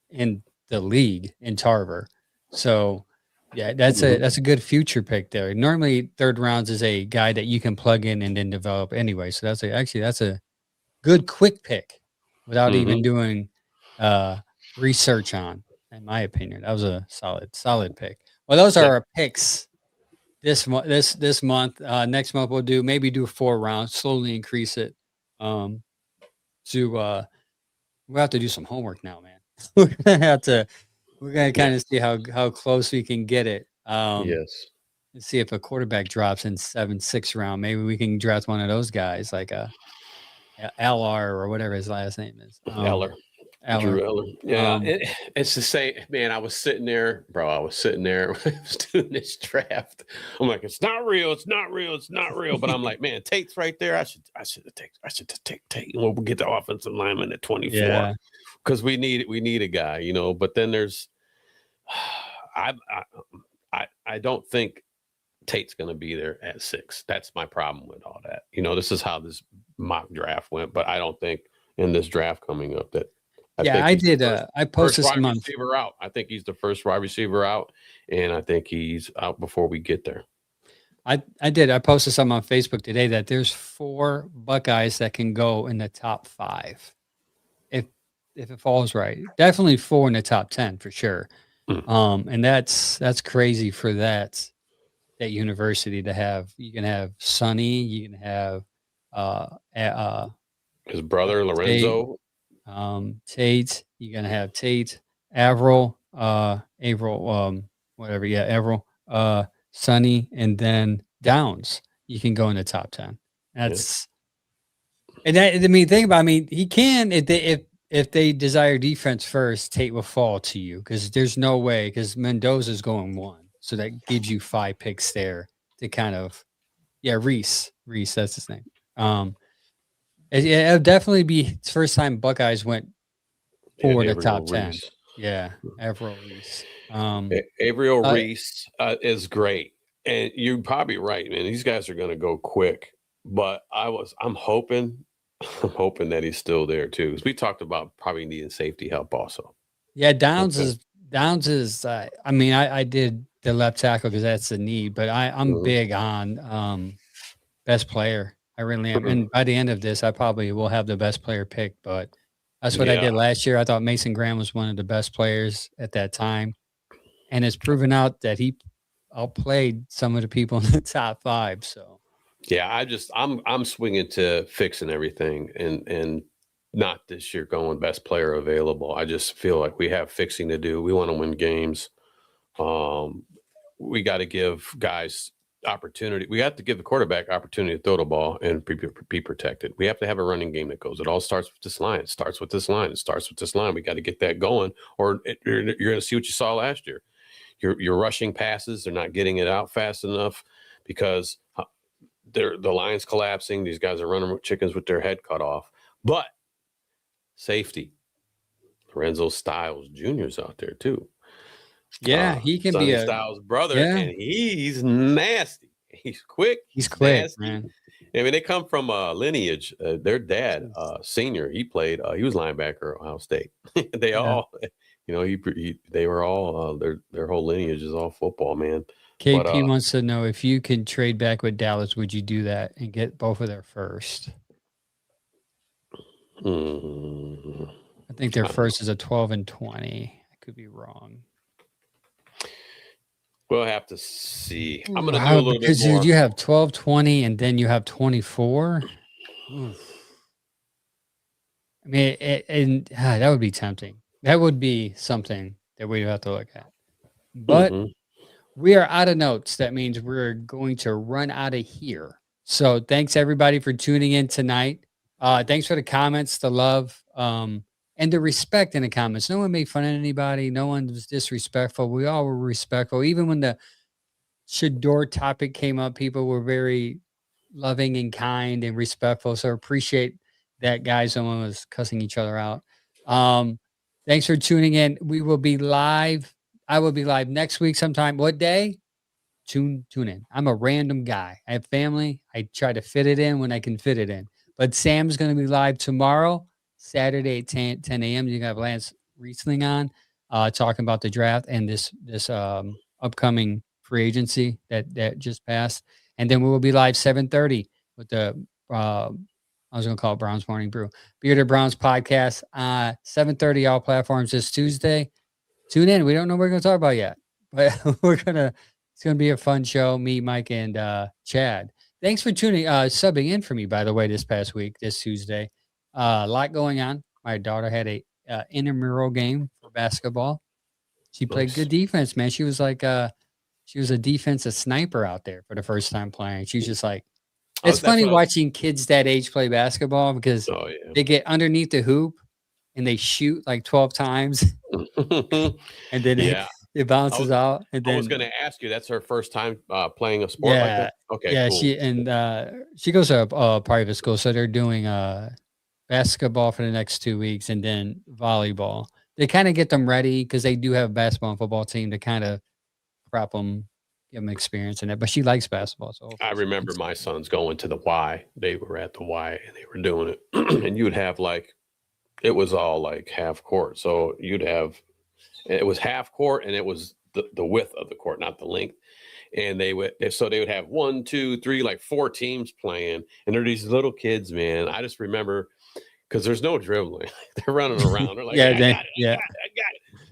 in the league in Tarver. So, yeah, that's a good future pick there. Normally, 3rd rounds is a guy that you can plug in and then develop anyway. So that's a good quick pick without even doing research on, in my opinion. That was a solid pick. Well, those are our picks this month. Next month we'll do 4 rounds, slowly increase it. We'll have to do some homework now, man. We're gonna kind of see how close we can get it. Yes. Let's see if a quarterback drops in 7-6 round. Maybe we can draft one of those guys, like a LR or whatever his last name is. Eller. Drew Eller. Yeah, it's to say, man, I was sitting there when I was doing this draft. I'm like, it's not real. But I'm like, man, Tate's right there. I should have taken Tate. We'll get the offensive lineman at 24, because we need a guy, But then there's, I don't think Tate's going to be there at 6. That's my problem with all that. This is how this mock draft went, but I don't think in this draft coming up that. I posted some on receiver out. I think he's the first wide receiver out, and I think he's out before we get there. I posted something on Facebook today that there's 4 Buckeyes that can go in the top 5 if it falls right. Definitely 4 in the top 10 for sure. And that's crazy for that university to have. You can have Sonny, you can have his brother Lorenzo. Tate, you're gonna have Tate, Averill, Averill, Sonny, and then Downs. You can go in the top 10. That's and that. He can if they desire defense first. Tate will fall to you, because there's no way, because Mendoza's going 1, so that gives you 5 picks there to kind of Reese, that's his name. It'll definitely be the first time Buckeyes went for the top 10. Reese. Yeah, Averill Reese. Averill Reese is great, and you're probably right, man. These guys are going to go quick, but I'm hoping that he's still there too, because we talked about probably needing safety help also. Yeah, Downs is. I did the left tackle because that's the need. But I'm big on best player. I really am. And by the end of this, I probably will have the best player pick. But that's what I did last year. I thought Mason Graham was one of the best players at that time, and it's proven out that he outplayed some of the people in the top 5. So yeah, I'm swinging to fixing everything and not this year going best player available. I just feel like we have fixing to do. We want to win games. We got to give guys opportunity. We have to give the quarterback opportunity to throw the ball and be protected. We have to have a running game that goes. It all starts with this line. It starts with this line. It starts with this line. We got to get that going, or you're going to see what you saw last year. You're rushing passes. They're not getting it out fast enough because the line's collapsing. These guys are running chickens with their head cut off. But safety, Lorenzo Styles Jr.'s out there too. Yeah, he can Sonny be a Styles' brother, and he's nasty. He's quick. He's quick, nasty. man. I mean, they come from lineage. Their dad, senior, he played. He was linebacker at Ohio State. They all, you know, they were all their whole lineage is all football, man. KP wants to know if you could trade back with Dallas, would you do that and get both of their first? I think their first is a 12 and 20. I could be wrong. We'll have to see. I'm going to do a little bit more. Dude, you have 12, 20, and then you have 24. Oof. I mean, that would be tempting. That would be something that we'd have to look at. But we are out of notes. That means we're going to run out of here. So thanks, everybody, for tuning in tonight. Thanks for the comments, the love, and the respect in the comments. No one made fun of anybody. No one was disrespectful. We all were respectful. Even when the Shedeur topic came up, people were very loving and kind and respectful. So appreciate that, guys. Someone was cussing each other out. Thanks for tuning in. We will be live. I will be live next week sometime. What day? Tune in. I'm a random guy. I have family. I try to fit it in when I can fit it in. But Sam's going to be live tomorrow, Saturday at 10 a.m. You have Lance Riesling on talking about the draft and this upcoming free agency that just passed. And then we will be live 7:30 with the I was going to call it Browns Morning Brew. Bearded Browns podcast, 7:30 all platforms this Tuesday. Tune in. We don't know what we're going to talk about yet, but it's going to be a fun show. Me, Mike, and Chad. Thanks for subbing in for me, by the way, this Tuesday. A lot going on. My daughter had a intramural game for basketball. She played good defense, man. She was like she was a defensive sniper out there for the first time playing. She was just like, it's funny watching kids that age play basketball because they get underneath the hoop and they shoot like 12 times. And then it bounces out. And then I was going to ask you, that's her first time playing a sport like that? Okay, yeah, cool. She goes to a private school, so they're doing basketball for the next 2 weeks and then volleyball. They kind of get them ready because they do have a basketball and football team to kind of prep them, give them experience in it. But she likes basketball. So I remember my sons going to the Y. They were at the Y and they were doing it. And you'd have it was all like half court. So it was half court and it was the width of the court, not the length. And they would have 1, 2, 3, like 4 teams playing. And they're these little kids, man. I just remember because there's no dribbling. They're running around. They're like, I got it.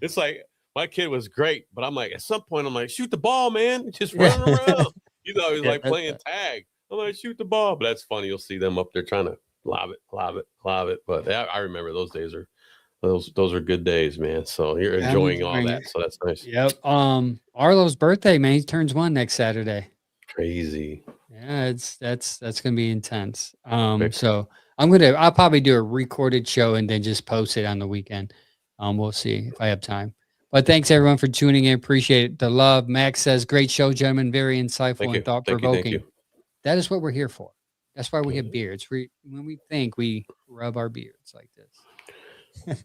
It's like my kid was great, but I'm like, at some point, I'm like, shoot the ball, man. Just running around. He's like playing tag. I'm like, shoot the ball. But that's funny. You'll see them up there trying to lob it. But I remember those days those are good days, man. So you're enjoying all that. So that's nice. Yep. Arlo's birthday, man. He turns 1 next Saturday. Crazy. Yeah, that's gonna be intense. So I'll probably do a recorded show and then just post it on the weekend. We'll see if I have time. But thanks everyone for tuning in. Appreciate the love. Max says, great show, gentlemen. Very insightful and thought-provoking. That is what we're here for. That's why we have beards. When we think, we rub our beards like this.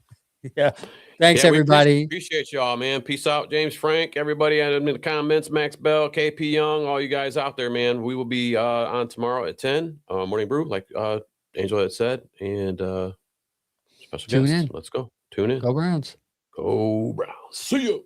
Yeah. Thanks, everybody. Appreciate y'all, man. Peace out, James Frank. Everybody in the comments, Max Bell, KP Young, all you guys out there, man. We will be on tomorrow at 10, Morning Brew, like Angel had said. And special guest. Let's go. Tune in. Go Browns. Go Browns. See you.